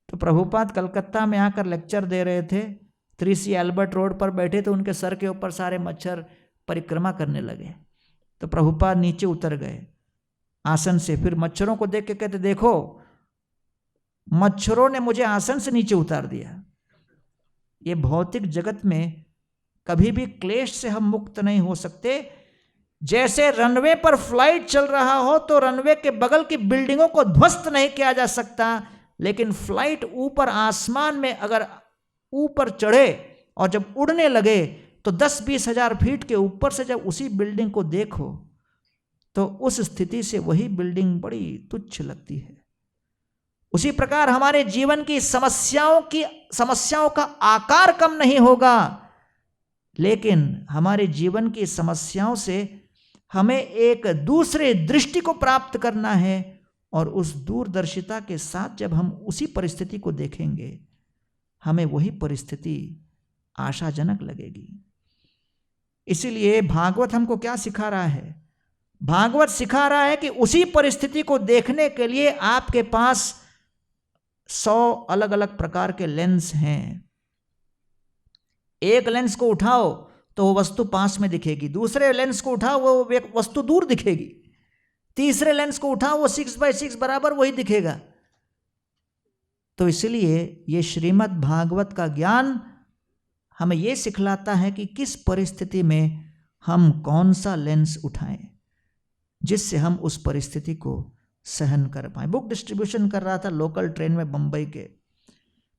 तो प्रभुपाद कलकत्ता में आकर लेक्चर दे रहे थे, 3C एल्बर्ट रोड पर बैठे तो उनके सर के ऊपर सारे मच्छर परिक्रमा करने लगे। तो प्रभुपाद नीचे उतर गए आसन से, फिर मच्छरों को देख के कहते, देखो मच्छरों ने मुझे आसन से नीचे उतार दिया। ये भौतिक जगत में कभी भी क्लेश से हम मुक्त नहीं हो सकते। जैसे रनवे पर फ्लाइट चल रहा हो तो रनवे के बगल की बिल्डिंगों को ध्वस्त नहीं किया जा सकता, लेकिन फ्लाइट ऊपर आसमान में अगर ऊपर चढ़े और जब उड़ने लगे तो 10-20 हजार फीट के ऊपर से जब उसी बिल्डिंग को देखो तो उस स्थिति से वही बिल्डिंग बड़ी तुच्छ लगती है। उसी प्रकार हमारे जीवन की समस्याओं का आकार कम नहीं होगा, लेकिन हमारे जीवन की समस्याओं से हमें एक दूसरे दृष्टि को प्राप्त करना है, और उस दूरदर्शिता के साथ जब हम उसी परिस्थिति को देखेंगे हमें वही परिस्थिति आशाजनक लगेगी। इसीलिए भागवत हमको क्या सिखा रहा है? भागवत सिखा रहा है कि उसी परिस्थिति को देखने के लिए आपके पास 100 अलग अलग प्रकार के लेंस हैं। एक लेंस को उठाओ तो वो वस्तु पास में दिखेगी, दूसरे लेंस को उठाओ वो वस्तु दूर दिखेगी, तीसरे लेंस को उठाओ वो 6/6 बराबर वही दिखेगा। तो इसलिए ये श्रीमद् भागवत का ज्ञान हमें ये सिखलाता है कि किस परिस्थिति में हम कौन सा लेंस उठाएं जिससे हम उस परिस्थिति को सहन कर पाए। बुक डिस्ट्रीब्यूशन कर रहा था लोकल ट्रेन में,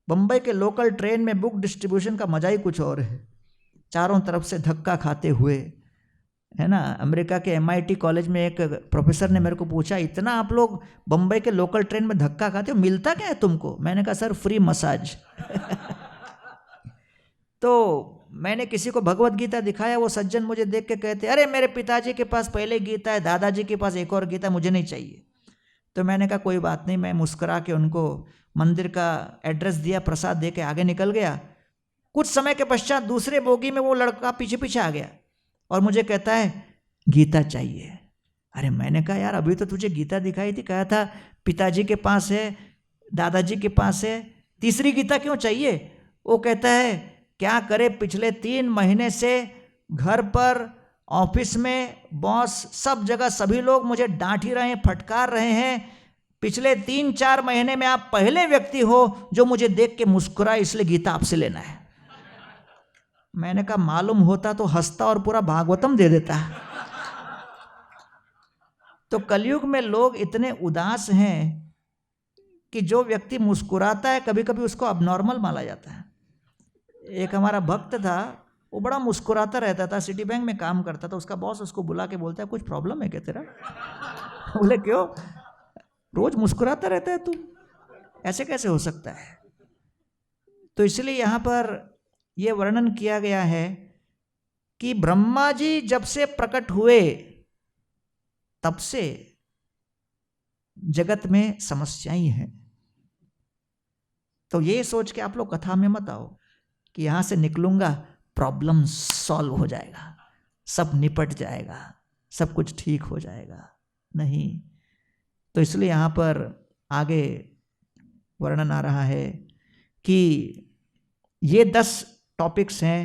बम्बई के लोकल ट्रेन में बुक डिस्ट्रीब्यूशन का मजा ही कुछ और है। चारों तरफ से धक्का खाते हुए, है ना। अमेरिका के MIT कॉलेज में एक प्रोफेसर ने मेरे को पूछा, इतना आप लोग बम्बई के लोकल ट्रेन में धक्का खाते हो, मिलता क्या है तुमको? मैंने कहा सर फ्री मसाज। तो मैंने किसी को भगवत गीता दिखाया, वो सज्जन मुझे देख के कहते, अरे मेरे पिताजी के पास पहले गीता है, दादाजी के पास एक और गीता, मुझे नहीं चाहिए। तो मैंने कहा कोई बात नहीं, मैं मुस्कुरा के उनको मंदिर का एड्रेस दिया, प्रसाद दे के आगे निकल गया। कुछ समय के पश्चात दूसरे बोगी में वो लड़का पीछे पीछे आ गया और मुझे कहता है गीता चाहिए। अरे मैंने कहा यार अभी तो तुझे गीता दिखाई थी, कहा था पिताजी के पास है, दादाजी के पास है, तीसरी गीता क्यों चाहिए? वो कहता है क्या करे, पिछले 3 महीने से घर पर, ऑफिस में, बॉस, सब जगह सभी लोग मुझे डांट ही रहे हैं, फटकार रहे हैं। पिछले 3-4 महीने में आप पहले व्यक्ति हो जो मुझे देख के मुस्कुरा, इसलिए गीता आपसे लेना है। मैंने कहा मालूम होता तो हंसता और पूरा भागवतम दे देता। तो कलयुग में लोग इतने उदास हैं कि जो व्यक्ति मुस्कुराता है कभी कभी उसको अबनॉर्मल माना जाता है। एक हमारा भक्त था, वो बड़ा मुस्कुराता रहता था, सिटी बैंक में काम करता था। उसका बॉस उसको बुला के बोलता है कुछ प्रॉब्लम है क्या तेरा? बोले क्यों, रोज मुस्कुराता रहता है तू, ऐसे कैसे हो सकता है? तो इसलिए यहाँ पर यह वर्णन किया गया है कि ब्रह्मा जी जब से प्रकट हुए तब से जगत में समस्याएं हैं। तो ये सोच के आप लोग कथा में मत आओ कि यहां से निकलूंगा प्रॉब्लम सॉल्व हो जाएगा, सब निपट जाएगा, सब कुछ ठीक हो जाएगा, नहीं। तो इसलिए यहां पर आगे वर्णन आ रहा है कि ये 10 टॉपिक्स हैं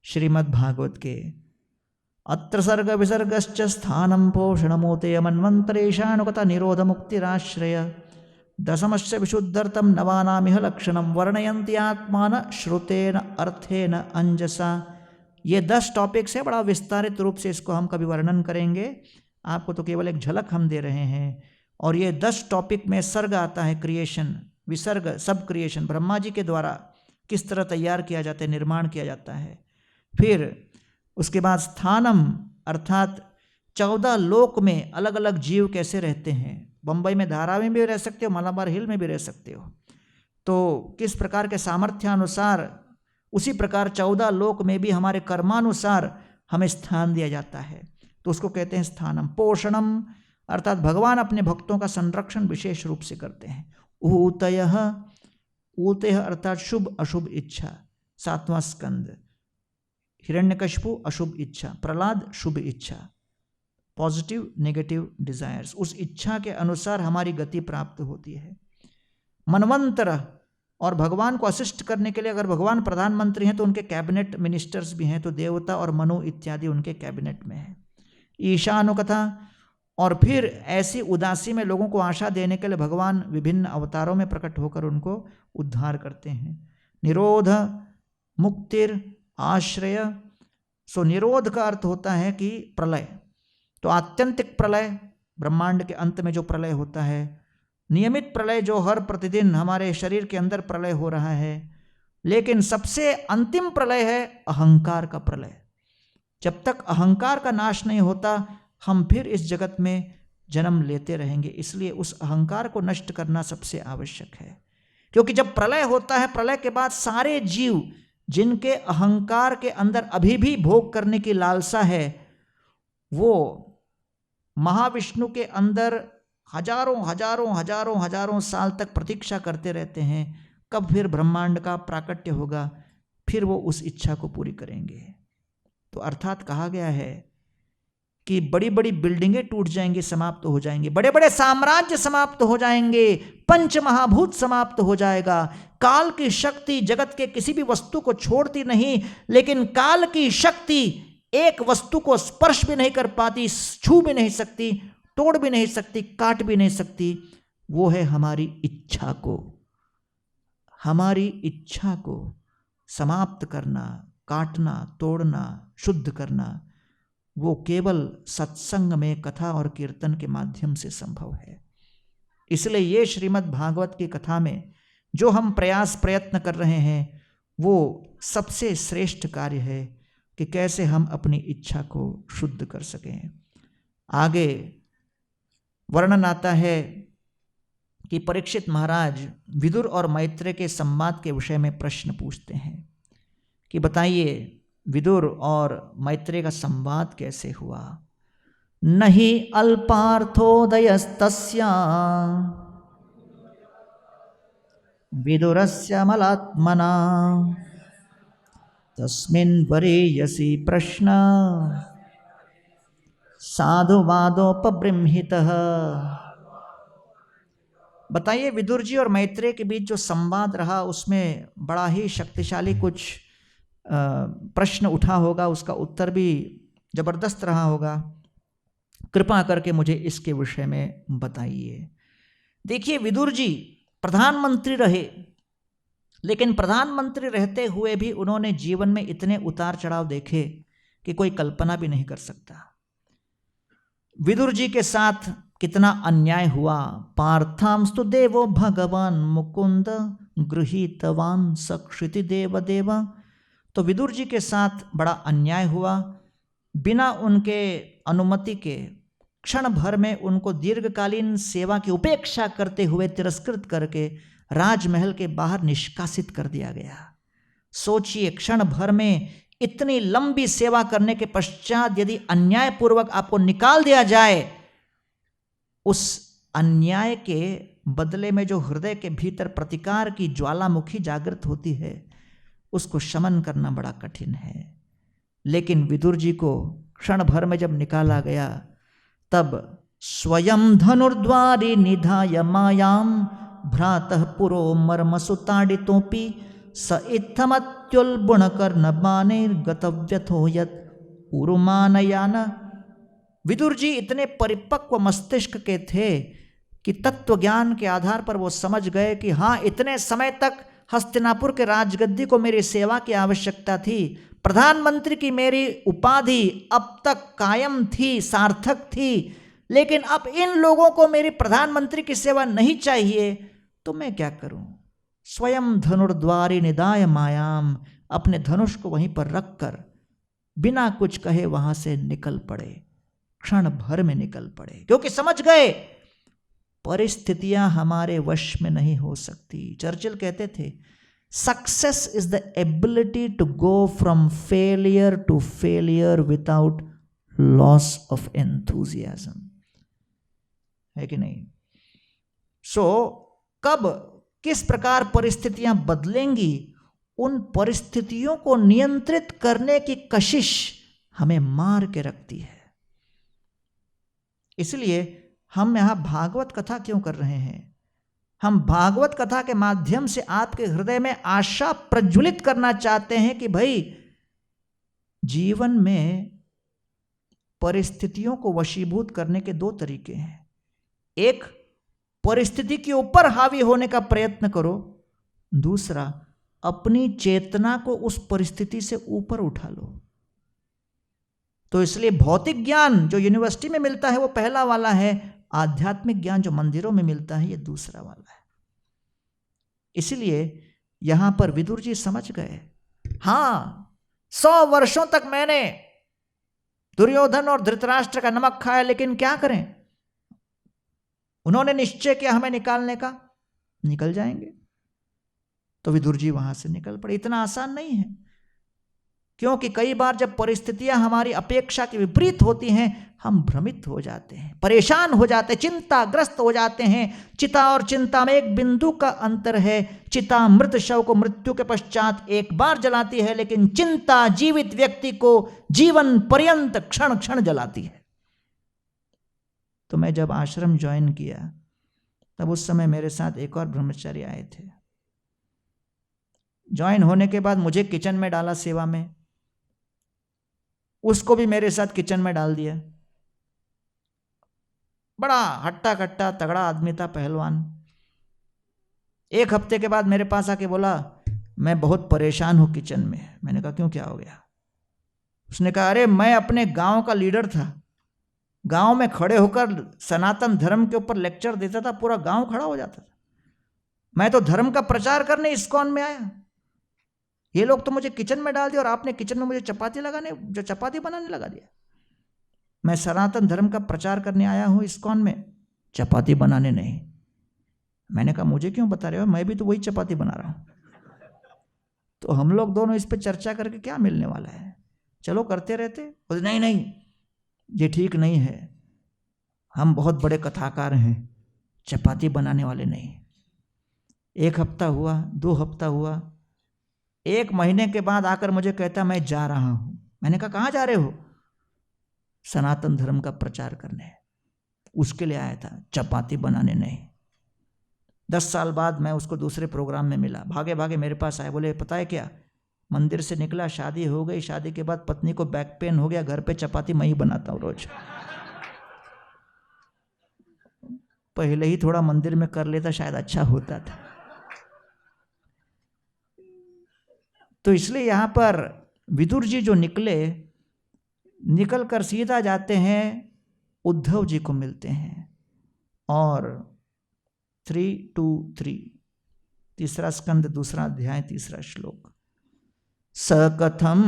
श्रीमद् भागवत के। अत्र सर्ग विसर्गश्च स्थानं पोषणमोते मन्वन्तरेशानुगता निरोध मुक्तिराश्रय दशमश्च विशुद्धर्थं नवानामिह लक्षणं वर्णयन्ति आत्मान श्रुतेन अर्थेन अंजसा। ये 10 टॉपिक्स है, बड़ा विस्तारित रूप से इसको हम कभी वर्णन करेंगे, आपको तो केवल एक झलक हम दे रहे हैं। और ये 10 टॉपिक में सर्ग आता है क्रिएशन, विसर्ग सब क्रिएशन ब्रह्मा जी के द्वारा किस तरह तैयार किया जाता है, निर्माण किया जाता है। फिर उसके बाद स्थानम अर्थात 14 लोक में अलग अलग जीव कैसे रहते हैं। बम्बई में धारावी में भी रह सकते हो, मलाबार हिल में भी रह सकते हो, तो किस प्रकार के सामर्थ्यानुसार, उसी प्रकार 14 लोक में भी हमारे कर्मानुसार हमें स्थान दिया जाता है, तो उसको कहते हैं स्थानम। पोषणम अर्थात भगवान अपने भक्तों का संरक्षण विशेष रूप से करते हैं। ऊतयः, ऊतयः अर्थात शुभ अशुभ इच्छा, 7वां स्कंद। हिरण्यकशिपु अशुभ इच्छा, प्रहलाद शुभ इच्छा, पॉजिटिव नेगेटिव डिजायर्स, उस इच्छा के अनुसार हमारी गति प्राप्त होती है। मनवंतर, और भगवान को असिस्ट करने के लिए अगर भगवान प्रधानमंत्री हैं तो उनके कैबिनेट मिनिस्टर्स भी हैं, तो देवता और मनु इत्यादि उनके कैबिनेट में है। ईशानुकथा, और फिर ऐसी उदासी में लोगों को आशा देने के लिए भगवान विभिन्न अवतारों में प्रकट होकर उनको उद्धार करते हैं। निरोध मुक्तिर आश्रय, सो निरोध का अर्थ होता है कि प्रलय, तो आत्यंतिक प्रलय, ब्रह्मांड के अंत में जो प्रलय होता है, नियमित प्रलय जो हर प्रतिदिन हमारे शरीर के अंदर प्रलय हो रहा है, लेकिन सबसे अंतिम प्रलय है अहंकार का प्रलय। जब तक अहंकार का नाश नहीं होता हम फिर इस जगत में जन्म लेते रहेंगे, इसलिए उस अहंकार को नष्ट करना सबसे आवश्यक है। क्योंकि जब प्रलय होता है, प्रलय के बाद सारे जीव जिनके अहंकार के अंदर अभी भी भोग करने की लालसा है, वो महाविष्णु के अंदर हजारों हजारों हजारों हजारों साल तक प्रतीक्षा करते रहते हैं, कब फिर ब्रह्मांड का प्राकट्य होगा, फिर वो उस इच्छा को पूरी करेंगे। तो अर्थात कहा गया है कि बड़ी बड़ी बिल्डिंगें टूट जाएंगी, समाप्त हो जाएंगे, बड़े बड़े साम्राज्य समाप्त हो जाएंगे, पंच महाभूत समाप्त हो जाएगा। काल की शक्ति जगत के किसी भी वस्तु को छोड़ती नहीं, लेकिन काल की शक्ति एक वस्तु को स्पर्श भी नहीं कर पाती, छू भी नहीं सकती, तोड़ भी नहीं सकती, काट भी नहीं सकती। वो है हमारी इच्छा को, हमारी इच्छा को समाप्त करना, काटना, तोड़ना, शुद्ध करना, वो केवल सत्संग में, कथा और कीर्तन के माध्यम से संभव है। इसलिए ये श्रीमद् भागवत की कथा में जो हम प्रयत्न कर रहे हैं वो सबसे श्रेष्ठ कार्य है कि कैसे हम अपनी इच्छा को शुद्ध कर सकें। आगे वर्णन आता है कि परीक्षित महाराज विदुर और मैत्रेय के संवाद के विषय में प्रश्न पूछते हैं कि बताइए विदुर और मैत्रेय का संवाद कैसे हुआ। नहि अल्पार्थोदयस्तस्या विदुरस्य मलात्मना तस्मिन् वरीयसी प्रश्न साधुवादोपबृंहितः। बताइए विदुर जी और मैत्रेय के बीच जो संवाद रहा उसमें बड़ा ही शक्तिशाली कुछ प्रश्न उठा होगा, उसका उत्तर भी जबरदस्त रहा होगा। कृपा करके मुझे इसके विषय में बताइए। देखिए विदुर जी प्रधानमंत्री रहे, लेकिन प्रधानमंत्री रहते हुए भी उन्होंने जीवन में इतने उतार चढ़ाव देखे कि कोई कल्पना भी नहीं कर सकता। विदुर जी के साथ कितना अन्याय हुआ। पार्थांस्तु देवो भगवान मुकुंद गृहीतवान सक्षिति देव देव। तो विदुर जी के साथ बड़ा अन्याय हुआ। बिना उनके अनुमति के क्षण भर में उनको दीर्घकालीन सेवा की उपेक्षा करते हुए तिरस्कृत करके राजमहल के बाहर निष्कासित कर दिया गया। सोचिए, क्षण भर में इतनी लंबी सेवा करने के पश्चात यदि अन्यायपूर्वक आपको निकाल दिया जाए, उस अन्याय के बदले में जो हृदय के भीतर प्रतिकार की ज्वालामुखी जागृत होती है, उसको शमन करना बड़ा कठिन है। लेकिन विदुर जी को क्षण भर में जब निकाला गया, तब स्वयं धनुर्द्वारे निधाय मायाम भ्रातः पुरो मर्म सुताडितोपि स इत्थमत्युल्बुणकर्ण बाणैर्गतव्यथो यत् उरुमानयान। विदुर जी इतने परिपक्व मस्तिष्क के थे कि तत्व ज्ञान के आधार पर वो समझ गए कि हाँ, इतने समय तक हस्तिनापुर के राजगद्दी को मेरी सेवा की आवश्यकता थी, प्रधानमंत्री की मेरी उपाधि अब तक कायम थी, सार्थक थी, लेकिन अब इन लोगों को मेरी प्रधानमंत्री की सेवा नहीं चाहिए, तो मैं क्या करूं। स्वयं धनुर्द्वारे निधाय मायाम, अपने धनुष को वहीं पर रखकर बिना कुछ कहे वहां से निकल पड़े, क्षण भर में निकल पड़े, क्योंकि समझ गए परिस्थितियां हमारे वश में नहीं हो सकती। चर्चिल कहते थे, success is the ability to go from failure to failure without loss of enthusiasm, है कि नहीं। कब किस प्रकार परिस्थितियां बदलेंगी, उन परिस्थितियों को नियंत्रित करने की कशिश हमें मार के रखती है। इसलिए हम यहां भागवत कथा क्यों कर रहे हैं? हम भागवत कथा के माध्यम से आपके हृदय में आशा प्रज्वलित करना चाहते हैं कि भाई, जीवन में परिस्थितियों को वशीभूत करने के दो तरीके हैं। एक, परिस्थिति के ऊपर हावी होने का प्रयत्न करो। दूसरा, अपनी चेतना को उस परिस्थिति से ऊपर उठा लो। तो इसलिए भौतिक ज्ञान जो यूनिवर्सिटी में मिलता है वो पहला वाला है, आध्यात्मिक ज्ञान जो मंदिरों में मिलता है ये दूसरा वाला है। इसलिए यहां पर विदुर जी समझ गए, हां 100 वर्षों तक मैंने दुर्योधन और धृतराष्ट्र का नमक खाया, लेकिन क्या करें, उन्होंने निश्चय किया हमें निकालने का, निकल जाएंगे। तो विदुर जी वहां से निकल पड़े। इतना आसान नहीं है, क्योंकि कई बार जब परिस्थितियां हमारी अपेक्षा के विपरीत होती हैं, हम भ्रमित हो जाते हैं, परेशान हो जाते हैं, चिंताग्रस्त हो जाते हैं। चिता और चिंता में एक बिंदु का अंतर है। चिता मृत शव को मृत्यु के पश्चात एक बार जलाती है, लेकिन चिंता जीवित व्यक्ति को जीवन पर्यंत क्षण क्षण जलाती है। तो मैं जब आश्रम ज्वाइन किया तब उस समय मेरे साथ एक और ब्रह्मचारी आए थे। ज्वाइन होने के बाद मुझे किचन में डाला सेवा में, उसको भी मेरे साथ किचन में डाल दिया। बड़ा हट्टा कट्टा तगड़ा आदमी था, पहलवान। एक हफ्ते के बाद मेरे पास आके बोला मैं बहुत परेशान हूं किचन में। मैंने कहा क्यों, क्या हो गया? उसने कहा अरे मैं अपने गांव का लीडर था, गांव में खड़े होकर सनातन धर्म के ऊपर लेक्चर देता था, पूरा गांव खड़ा हो जाता था। मैं तो धर्म का प्रचार करने इस्कॉन में आया, ये लोग तो मुझे किचन में डाल दिया और आपने किचन में मुझे चपाती बनाने लगा दिया। मैं सनातन धर्म का प्रचार करने आया हूं इस्कॉन में, चपाती बनाने नहीं। मैंने कहा मुझे क्यों बता रहे हो, मैं भी तो वही चपाती बना रहा हूं। तो हम लोग दोनों इस पे चर्चा करके क्या मिलने वाला है, चलो करते रहते। बोले नहीं नहीं ये ठीक नहीं है, हम बहुत बड़े कथाकार हैं, चपाती बनाने वाले नहीं। 1 हफ्ता हुआ, 2 हफ्ता हुआ, 1 महीने के बाद आकर मुझे कहता मैं जा रहा हूं। मैंने कहा कहाँ जा रहे हो? सनातन धर्म का प्रचार करने, उसके लिए आया था, चपाती बनाने नहीं। 10 साल बाद मैं उसको दूसरे प्रोग्राम में मिला, भागे भागे मेरे पास आए, बोले पता है क्या, मंदिर से निकला, शादी हो गई, शादी के बाद पत्नी को बैक पेन हो गया, घर पे चपाती मैं ही बनाता हूं रोज। पहले ही थोड़ा मंदिर में कर लेता शायद अच्छा होता था। तो इसलिए यहां पर विदुर जी जो निकल कर सीधा जाते हैं उद्धव जी को मिलते हैं। और 3:2-3 तीसरा स्कंद 2 अध्याय 3 श्लोक। स कथम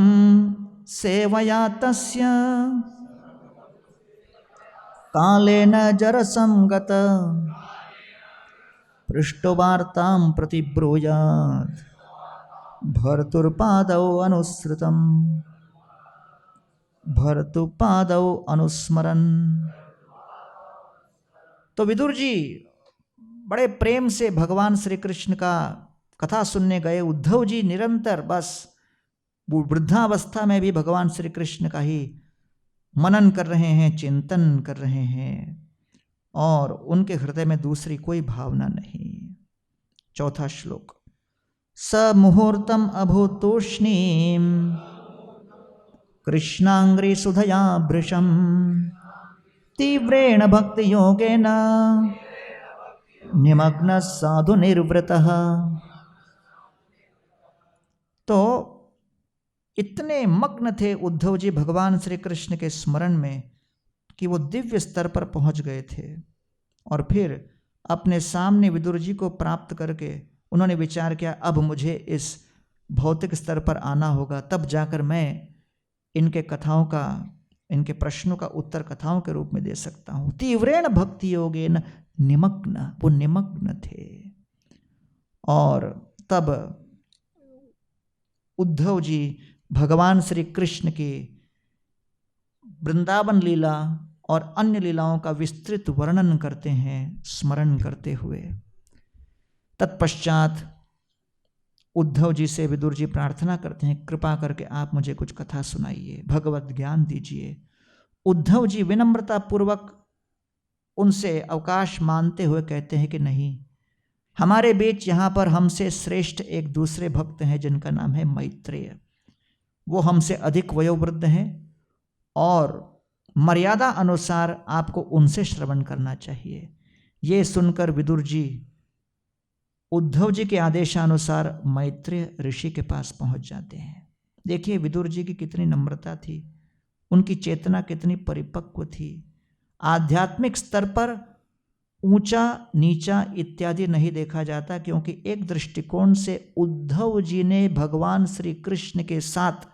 सेवया तस्य कालेन जरसंगत पृष्ठवार्तां प्रतिब्रूयात् भर्तुर्पादौ अनुसृतम् भर्तुपादौ अनुस्मरन्। तो विदुर जी बड़े प्रेम से भगवान श्री कृष्ण का कथा सुनने गए। उद्धव जी निरंतर बस वृद्धावस्था में भी भगवान श्री कृष्ण का ही मनन कर रहे हैं, चिंतन कर रहे हैं, और उनके हृदय में दूसरी कोई भावना नहीं। 4था श्लोक। स मुहूर्तम अभूतोष्णीम कृष्णांग्री सुधया भृशम तीव्रेण भक्ति योगेन निमग्न साधु निर्वृतः। तो इतने मग्न थे उद्धव जी भगवान श्री कृष्ण के स्मरण में कि वो दिव्य स्तर पर पहुंच गए थे। और फिर अपने सामने विदुर जी को प्राप्त करके उन्होंने विचार किया अब मुझे इस भौतिक स्तर पर आना होगा, तब जाकर मैं इनके कथाओं का, इनके प्रश्नों का उत्तर कथाओं के रूप में दे सकता हूं। तीव्रेण भक्ति योगेन निमग्न, वो निमग्न थे। और तब उद्धव जी भगवान श्री कृष्ण की वृंदावन लीला और अन्य लीलाओं का विस्तृत वर्णन करते हैं स्मरण करते हुए। तत्पश्चात उद्धव जी से विदुर जी प्रार्थना करते हैं कृपा करके आप मुझे कुछ कथा सुनाइए, भगवत ज्ञान दीजिए। उद्धव जी विनम्रता पूर्वक उनसे अवकाश मानते हुए कहते हैं कि नहीं, हमारे बीच यहाँ पर हमसे श्रेष्ठ एक दूसरे भक्त हैं जिनका नाम है मैत्रेय। वो हमसे अधिक वयोवृद्ध हैं और मर्यादा अनुसार आपको उनसे श्रवण करना चाहिए। ये सुनकर विदुर जी उद्धव जी के आदेशानुसार मैत्रेय ऋषि के पास पहुंच जाते हैं। देखिए विदुर जी की कितनी नम्रता थी, उनकी चेतना कितनी परिपक्व थी। आध्यात्मिक स्तर पर ऊंचा नीचा इत्यादि नहीं देखा जाता, क्योंकि एक दृष्टिकोण से उद्धव जी ने भगवान श्री कृष्ण के साथ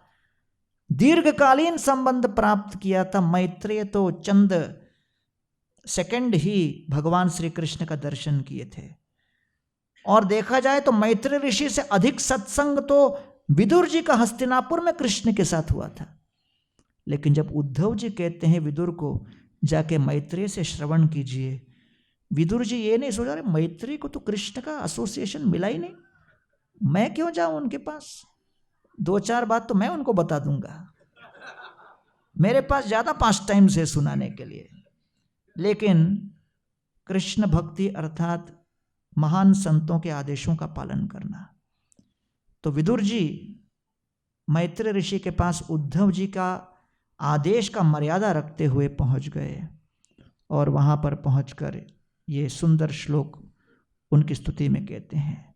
दीर्घकालीन संबंध प्राप्त किया था। मैत्रेय तो चंद सेकंड ही भगवान श्री कृष्ण का दर्शन किए थे। और देखा जाए तो मैत्रेय ऋषि से अधिक सत्संग तो विदुर जी का हस्तिनापुर में कृष्ण के साथ हुआ था। लेकिन जब उद्धव जी कहते हैं विदुर को जाके मैत्रेय से श्रवण कीजिए, विदुर जी ये नहीं सोच रहे मैत्रेय को तो कृष्ण का एसोसिएशन मिला ही नहीं, मैं क्यों जाऊं उनके पास, 2-4 बात तो मैं उनको बता दूंगा, मेरे पास ज्यादा 5 टाइम्स है सुनाने के लिए। लेकिन कृष्ण भक्ति अर्थात महान संतों के आदेशों का पालन करना। तो विदुर जी मैत्रेय ऋषि के पास उद्धव जी का आदेश का मर्यादा रखते हुए पहुंच गए और वहां पर पहुंचकर ये सुंदर श्लोक उनकी स्तुति में कहते हैं।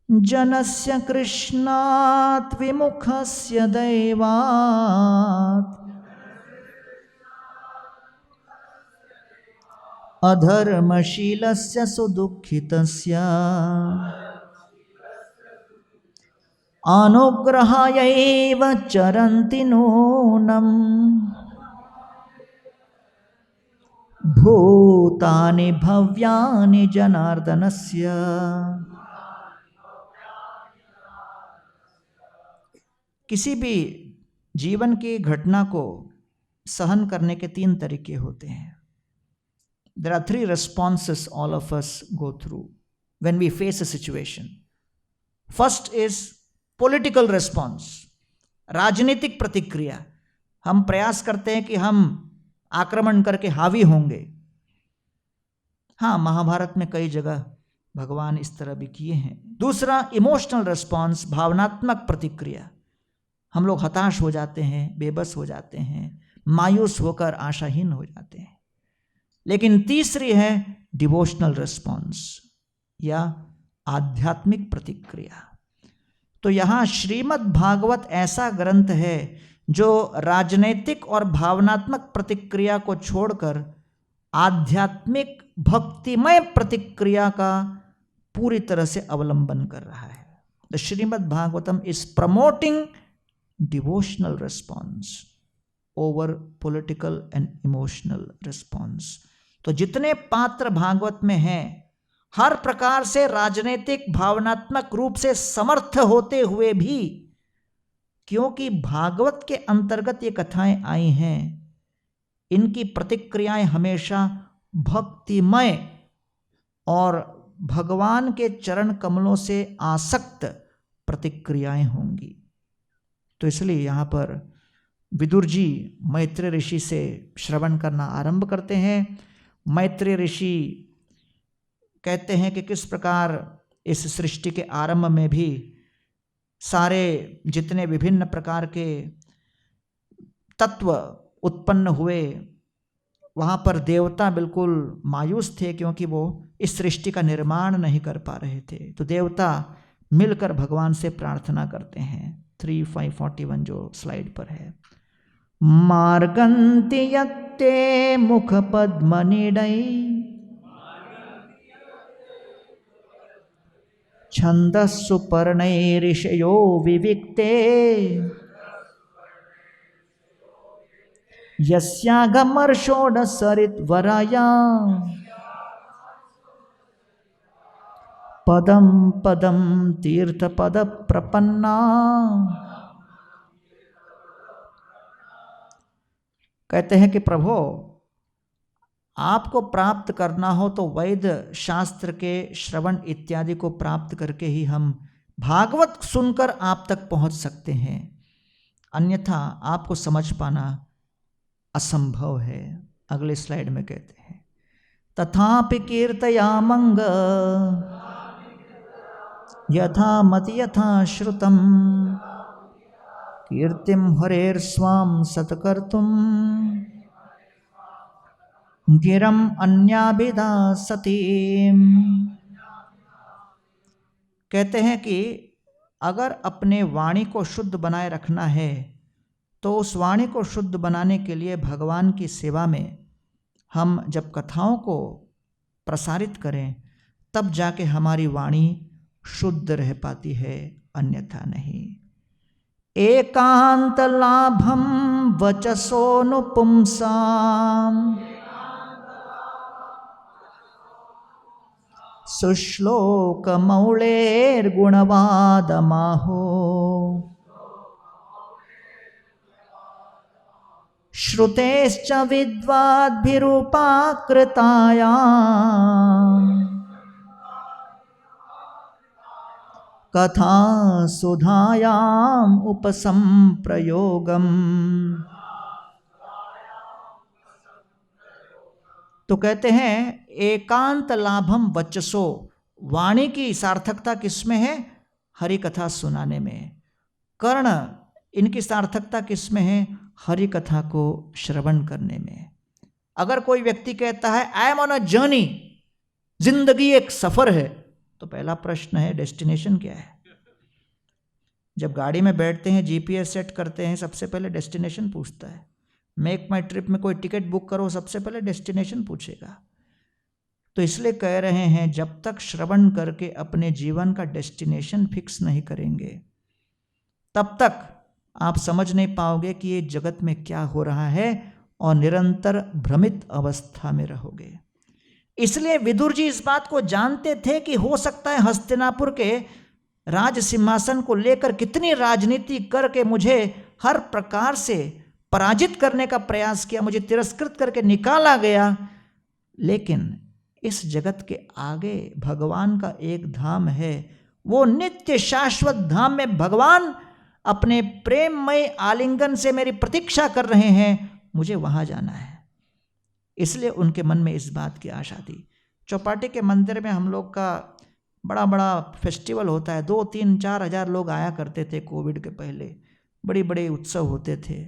जनस्य कृष्णात् विमुखस्य दैवात् अधर्मशीलस्य सुदुःखितस्य अनुग्रहायैव चरन्ति नूनम् भूतानि भव्यानि जनार्दनस्य। किसी भी जीवन की घटना को सहन करने के 3 तरीके होते हैं। There are 3 responses all of us go through when we face a situation. First is political response, राजनीतिक प्रतिक्रिया। हम प्रयास करते हैं कि हम आक्रमण करके हावी होंगे। हाँ, महाभारत में कई जगह भगवान इस तरह भी किए हैं। दूसरा इमोशनल रिस्पॉन्स, भावनात्मक प्रतिक्रिया। हम लोग हताश हो जाते हैं, बेबस हो जाते हैं, मायूस होकर आशाहीन हो जाते हैं। लेकिन तीसरी है डिवोशनल रिस्पॉन्स या आध्यात्मिक प्रतिक्रिया। तो यहाँ श्रीमद् भागवत ऐसा ग्रंथ है जो राजनैतिक और भावनात्मक प्रतिक्रिया को छोड़कर आध्यात्मिक भक्तिमय प्रतिक्रिया का पूरी तरह से अवलंबन कर रहा है। The Shrimad Bhagavatam is promoting devotional response over political and emotional response. तो जितने पात्र भागवत में हैं, हर प्रकार से राजनीतिक भावनात्मक रूप से समर्थ होते हुए भी, क्योंकि भागवत के अंतर्गत ये कथाएं आई हैं, इनकी प्रतिक्रियाएं हमेशा भक्तिमय और भगवान के चरण कमलों से आसक्त प्रतिक्रियाएं होंगी। तो इसलिए यहाँ पर विदुर जी मैत्रेय ऋषि से श्रवण करना आरंभ करते हैं। मैत्रेय ऋषि कहते हैं कि किस प्रकार इस सृष्टि के आरंभ में भी सारे जितने विभिन्न प्रकार के तत्व उत्पन्न हुए, वहाँ पर देवता बिल्कुल मायूस थे क्योंकि वो इस सृष्टि का निर्माण नहीं कर पा रहे थे। तो देवता मिलकर भगवान से प्रार्थना करते हैं। 3:541 जो स्लाइड पर है। मार्गन्ति यत्ते मुख पद्मनिडै छन्दस्सु पर्णैरिषयो विविक्ते यस्यागमर्षोडसरिद्वराया पदं पदं तीर्थपद प्रपन्ना। कहते हैं कि प्रभो, आपको प्राप्त करना हो तो वैद शास्त्र के श्रवण इत्यादि को प्राप्त करके ही हम भागवत सुनकर आप तक पहुंच सकते हैं, अन्यथा आपको समझ पाना असंभव है। अगले स्लाइड में कहते हैं तथापि कीर्तयामंग यथा मति यथा श्रुतम कीर्तिम हरेर्स्वाम सत्कर्तुम गिरम अन्याभिधा सती। कहते हैं कि अगर अपने वाणी को शुद्ध बनाए रखना है तो उस वाणी को शुद्ध बनाने के लिए भगवान की सेवा में हम जब कथाओं को प्रसारित करें तब जाके हमारी वाणी शुद्ध रह पाती है, अन्यथा नहीं। एकांत लाभम वचसोनुपुंसाम सुश्लोक मौलेर्गुणवादमाहो श्रुतेश्च विद्वाद्भिरूपाकृतायाम् कथा सुधायाम् उपसंप्रयोगम्। तो कहते हैं एकांत लाभम वचसो, वाणी की सार्थकता किसमें है? हरि कथा सुनाने में। कर्ण, इनकी सार्थकता किसमें है? हरि कथा को श्रवण करने में। अगर कोई व्यक्ति कहता है I am on a journey, जिंदगी एक सफर है, तो पहला प्रश्न है डेस्टिनेशन क्या है? जब गाड़ी में बैठते हैं, जीपीएस सेट करते हैं, सबसे पहले डेस्टिनेशन पूछता है। मेक माई ट्रिप में कोई टिकट बुक करो, सबसे पहले डेस्टिनेशन पूछेगा। तो इसलिए कह रहे हैं जब तक श्रवण करके अपने जीवन का डेस्टिनेशन फिक्स नहीं करेंगे, तब तक आप समझ नहीं पाओगे कि ये जगत में क्या हो रहा है, और निरंतर भ्रमित अवस्था में रहोगे। इसलिए विदुर जी इस बात को जानते थे कि हो सकता है हस्तिनापुर के राज सिंहासन को लेकर कितनी राजनीति करके मुझे हर प्रकार से पराजित करने का प्रयास किया, मुझे तिरस्कृत करके निकाला गया, लेकिन इस जगत के आगे भगवान का एक धाम है, वो नित्य शाश्वत धाम में भगवान अपने प्रेममय आलिंगन से मेरी प्रतीक्षा कर रहे हैं, मुझे वहां जाना है। इसलिए उनके मन में इस बात की आशा थी। चौपाटी के मंदिर में हम लोग का बड़ा बड़ा फेस्टिवल होता है, 2-3-4 हज़ार लोग आया करते थे कोविड के पहले, बड़ी बड़े उत्सव होते थे।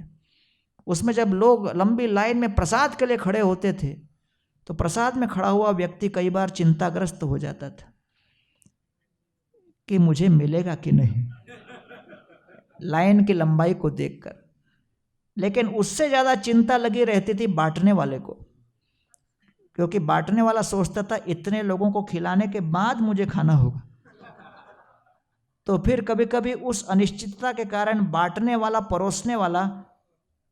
उसमें जब लोग लंबी लाइन में प्रसाद के लिए खड़े होते थे, तो प्रसाद में खड़ा हुआ व्यक्ति कई बार चिंताग्रस्त हो जाता था कि मुझे मिलेगा कि नहीं, लाइन की लंबाई को देखकर। लेकिन उससे ज़्यादा चिंता लगी रहती थी बांटने वाले को, क्योंकि बांटने वाला सोचता था इतने लोगों को खिलाने के बाद मुझे खाना होगा। तो फिर कभी कभी उस अनिश्चितता के कारण बांटने वाला, परोसने वाला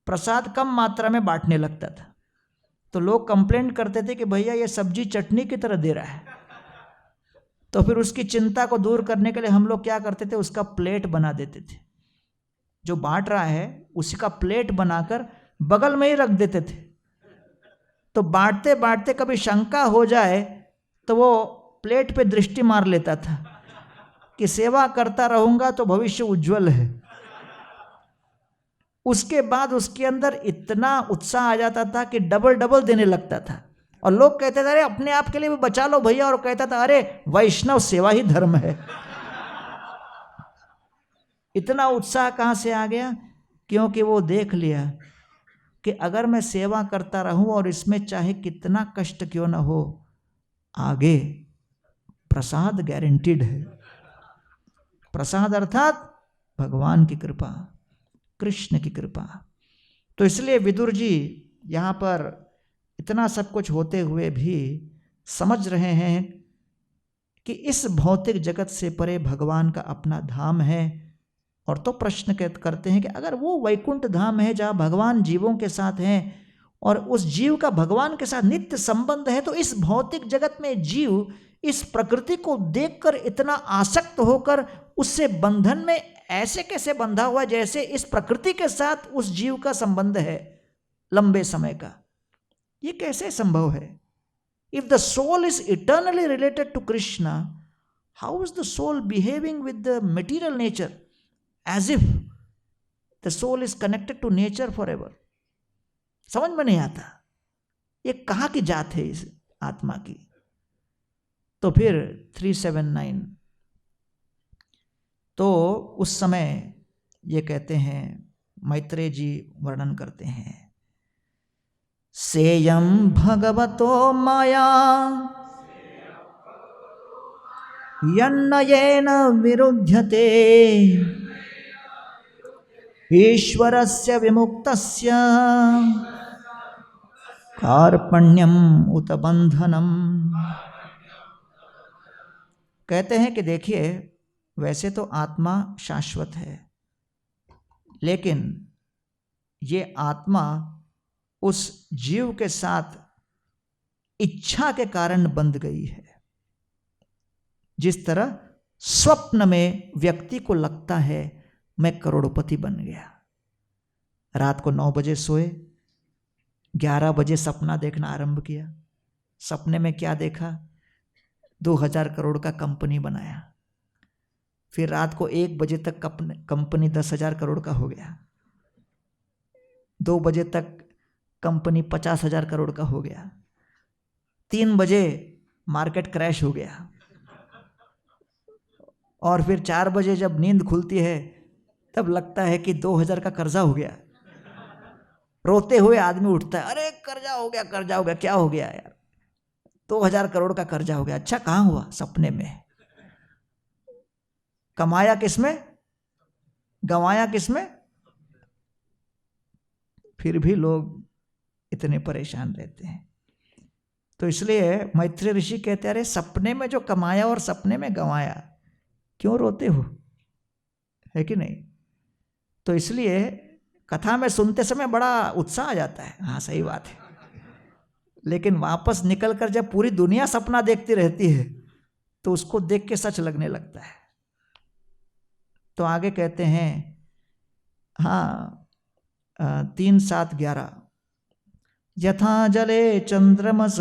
प्रसाद कम मात्रा में बांटने लगता था। तो लोग कंप्लेंट करते थे कि भैया ये सब्जी चटनी की तरह दे रहा है। तो फिर उसकी चिंता को दूर करने के लिए हम लोग क्या करते थे, उसका प्लेट बना देते थे। जो बांट रहा है उसी का प्लेट बनाकर बगल में ही रख देते थे। तो बांटते बांटते कभी शंका हो जाए तो वो प्लेट पे दृष्टि मार लेता था कि सेवा करता रहूंगा तो भविष्य उज्जवल है। उसके बाद उसके अंदर इतना उत्साह आ जाता था कि डबल डबल देने लगता था। और लोग कहते थे अरे अपने आप के लिए भी बचा लो भैया, और कहता था अरे वैष्णव सेवा ही धर्म है। इतना उत्साह कहाँ से आ गया? क्योंकि वो देख लिया कि अगर मैं सेवा करता रहूं और इसमें चाहे कितना कष्ट क्यों ना हो, आगे प्रसाद गारंटीड है। प्रसाद अर्थात भगवान की कृपा, कृष्ण की कृपा। तो इसलिए विदुर जी यहाँ पर इतना सब कुछ होते हुए भी समझ रहे हैं कि इस भौतिक जगत से परे भगवान का अपना धाम है। और तो प्रश्न करते हैं कि अगर वो वैकुंठ धाम है जहाँ भगवान जीवों के साथ हैं और उस जीव का भगवान के साथ नित्य संबंध है, तो इस भौतिक जगत में जीव इस प्रकृति को देखकर इतना आसक्त होकर उससे बंधन में ऐसे कैसे बंधा हुआ जैसे इस प्रकृति के साथ उस जीव का संबंध है लंबे समय का? ये कैसे संभव है? If the soul is eternally related to Krishna, how is the soul behaving with the material nature as if the soul is connected to nature forever? समझ में नहीं आता ये कहाँ की जात है इस आत्मा की। तो फिर 379, तो उस समय ये कहते हैं, मैत्रेय जी वर्णन करते हैं, सेयं भगवतो माया यन्नयेन विरुध्यते ईश्वरस्य विमुक्तस्य कार्पण्यम उत बंधनम। कहते हैं कि देखिए, वैसे तो आत्मा शाश्वत है, लेकिन ये आत्मा उस जीव के साथ इच्छा के कारण बंध गई है। जिस तरह स्वप्न में व्यक्ति को लगता है मैं करोड़पति बन गया, रात को 9 बजे सोए, 11 बजे सपना देखना आरंभ किया, सपने में क्या देखा? 2000 करोड़ का कंपनी बनाया। फिर रात को 1 बजे तक कंपनी 10,000 करोड़ का हो गया, 2 बजे तक कंपनी 50,000 करोड़ का हो गया, 3 बजे मार्केट क्रैश हो गया, और फिर 4 बजे जब नींद खुलती है तब लगता है कि 2000 का कर्जा हो गया। रोते हुए आदमी उठता है, अरे कर्जा हो गया, कर्जा हो गया। क्या हो गया यार? 2000 करोड़ का कर्जा हो गया। अच्छा, कहाँ हुआ? सपने में। कमाया किसमें, गंवाया किसमें? फिर भी लोग इतने परेशान रहते हैं। तो इसलिए मैत्रेय ऋषि कहते हैं, अरे सपने में जो कमाया और सपने में गंवाया, क्यों रोते हो? है कि नहीं? तो इसलिए कथा में सुनते समय बड़ा उत्साह आ जाता है, हाँ सही बात है, लेकिन वापस निकलकर जब पूरी दुनिया सपना देखती रहती है तो उसको देख के सच लगने लगता है। तो आगे कहते हैं, हाँ 3-7-11, यथा जले चंद्रमस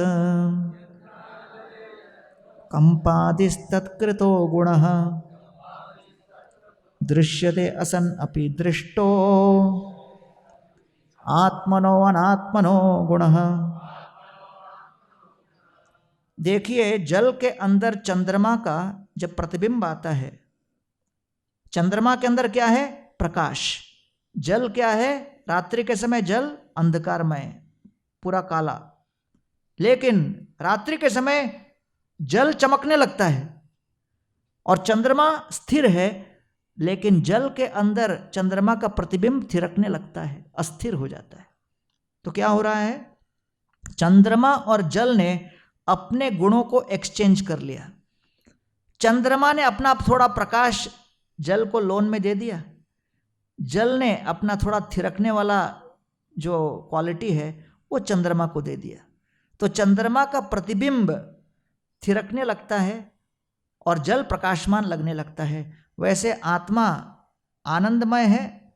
कंपादिस्तत्कृतो गुणः दृश्यते असन अपि दृष्टो आत्मनो अनात्मनो गुणः। देखिए, जल के अंदर चंद्रमा का जब प्रतिबिंब आता है, चंद्रमा के अंदर क्या है? प्रकाश। जल क्या है? रात्रि के समय जल अंधकारमय, पूरा काला, लेकिन रात्रि के समय जल चमकने लगता है और चंद्रमा स्थिर है, लेकिन जल के अंदर चंद्रमा का प्रतिबिंब थिरकने लगता है, अस्थिर हो जाता है। तो क्या हो रहा है? चंद्रमा और जल ने अपने गुणों को एक्सचेंज कर लिया। चंद्रमा ने अपना थोड़ा प्रकाश जल को लोन में दे दिया, जल ने अपना थोड़ा थिरकने वाला जो क्वालिटी है वो चंद्रमा को दे दिया। तो चंद्रमा का प्रतिबिंब थिरकने लगता है और जल प्रकाशमान लगने लगता है। वैसे आत्मा आनंदमय है,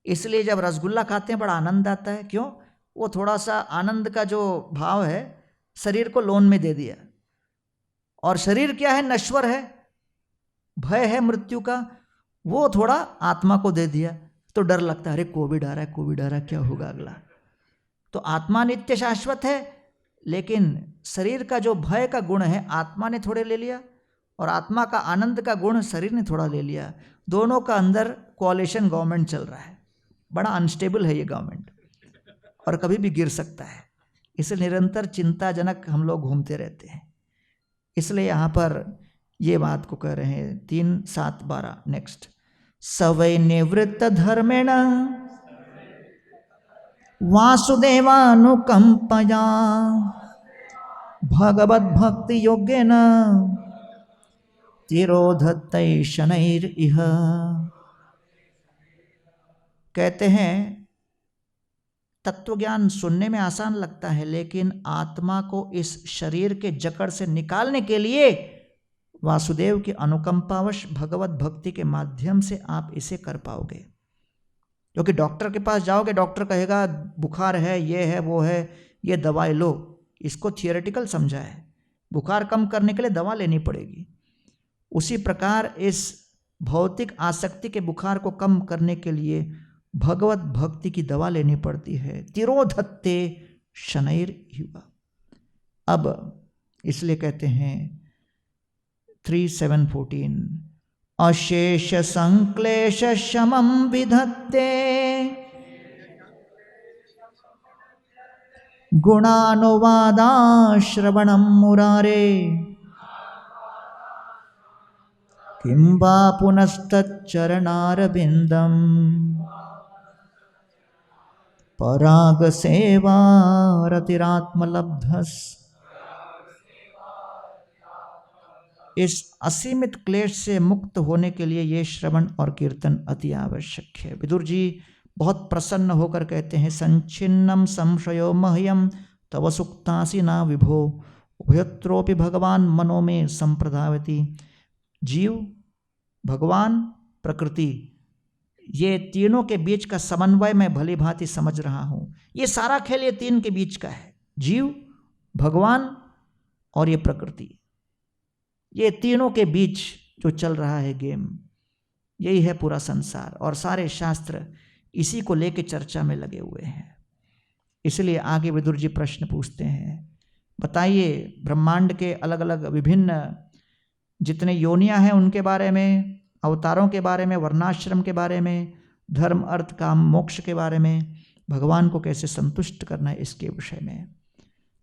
इसलिए जब रसगुल्ला खाते हैं बड़ा आनंद आता है। क्यों? वो थोड़ा सा आनंद का जो भाव है शरीर को लोन में दे दिया। और शरीर क्या है? नश्वर है, भय है मृत्यु का, वो थोड़ा आत्मा को दे दिया। तो डर लगता है, अरे कोविड आ रहा है, कोविड आ रहा है, क्या होगा अगला। तो आत्मा नित्य शाश्वत है, लेकिन शरीर का जो भय का गुण है आत्मा ने थोड़े ले लिया और आत्मा का आनंद का गुण शरीर ने थोड़ा ले लिया। दोनों का अंदर कोalition गवर्नमेंट चल रहा है। बड़ा अनस्टेबल है ये गवर्नमेंट और कभी भी गिर सकता है, इसलिए निरंतर चिंताजनक हम लोग घूमते रहते हैं। इसलिए यहाँ पर ये बात को कह रहे हैं 3-7-12 नेक्स्ट। सवै निवृत्त धर्मेण वासुदेवानुकंपया भगवद भक्ति योग्येन तिरोधत्तै शनैर इह। कहते हैं तत्वज्ञान सुनने में आसान लगता है, लेकिन आत्मा को इस शरीर के जकड़ से निकालने के लिए वासुदेव की अनुकंपावश भगवत भक्ति के माध्यम से आप इसे कर पाओगे। क्योंकि डॉक्टर के पास जाओगे, डॉक्टर कहेगा बुखार है, ये है, वो है, ये दवाई लो। इसको थियोरेटिकल समझा है, बुखार कम करने के लिए दवा लेनी पड़ेगी। उसी प्रकार इस भौतिक आसक्ति के बुखार को कम करने के लिए भगवत भक्ति की दवा लेनी पड़ती है। तिरोधत्ते शनैर इव। अब इसलिए कहते हैं 3:7-14 अशेष संक्लेश शमं विधत्ते गुणानुवादा श्रवणं मुरारे किं वा पुनस्तच्चरणारविन्दम् पराग सेवा रतिरात्मलब्धस। इस असीमित क्लेश से मुक्त होने के लिए ये श्रवण और कीर्तन अति आवश्यक है। विदुर जी बहुत प्रसन्न होकर कहते हैं संचिन्नम संशयो मह्यम तव सुक्तासि ना विभो उभयत्रोपि भगवान मनो में संप्रधावति। जीव, भगवान, प्रकृति, ये तीनों के बीच का समन्वय मैं भली भांति समझ रहा हूँ। ये सारा खेल ये तीन के बीच का है, जीव, भगवान और ये प्रकृति। ये तीनों के बीच जो चल रहा है गेम, यही है पूरा संसार। और सारे शास्त्र इसी को लेके चर्चा में लगे हुए हैं। इसलिए आगे विदुर जी प्रश्न पूछते हैं, बताइए ब्रह्मांड के अलग अलग विभिन्न जितने योनियां हैं उनके बारे में, अवतारों के बारे में, वर्णाश्रम के बारे में, धर्म अर्थ काम मोक्ष के बारे में, भगवान को कैसे संतुष्ट करना है इसके विषय में।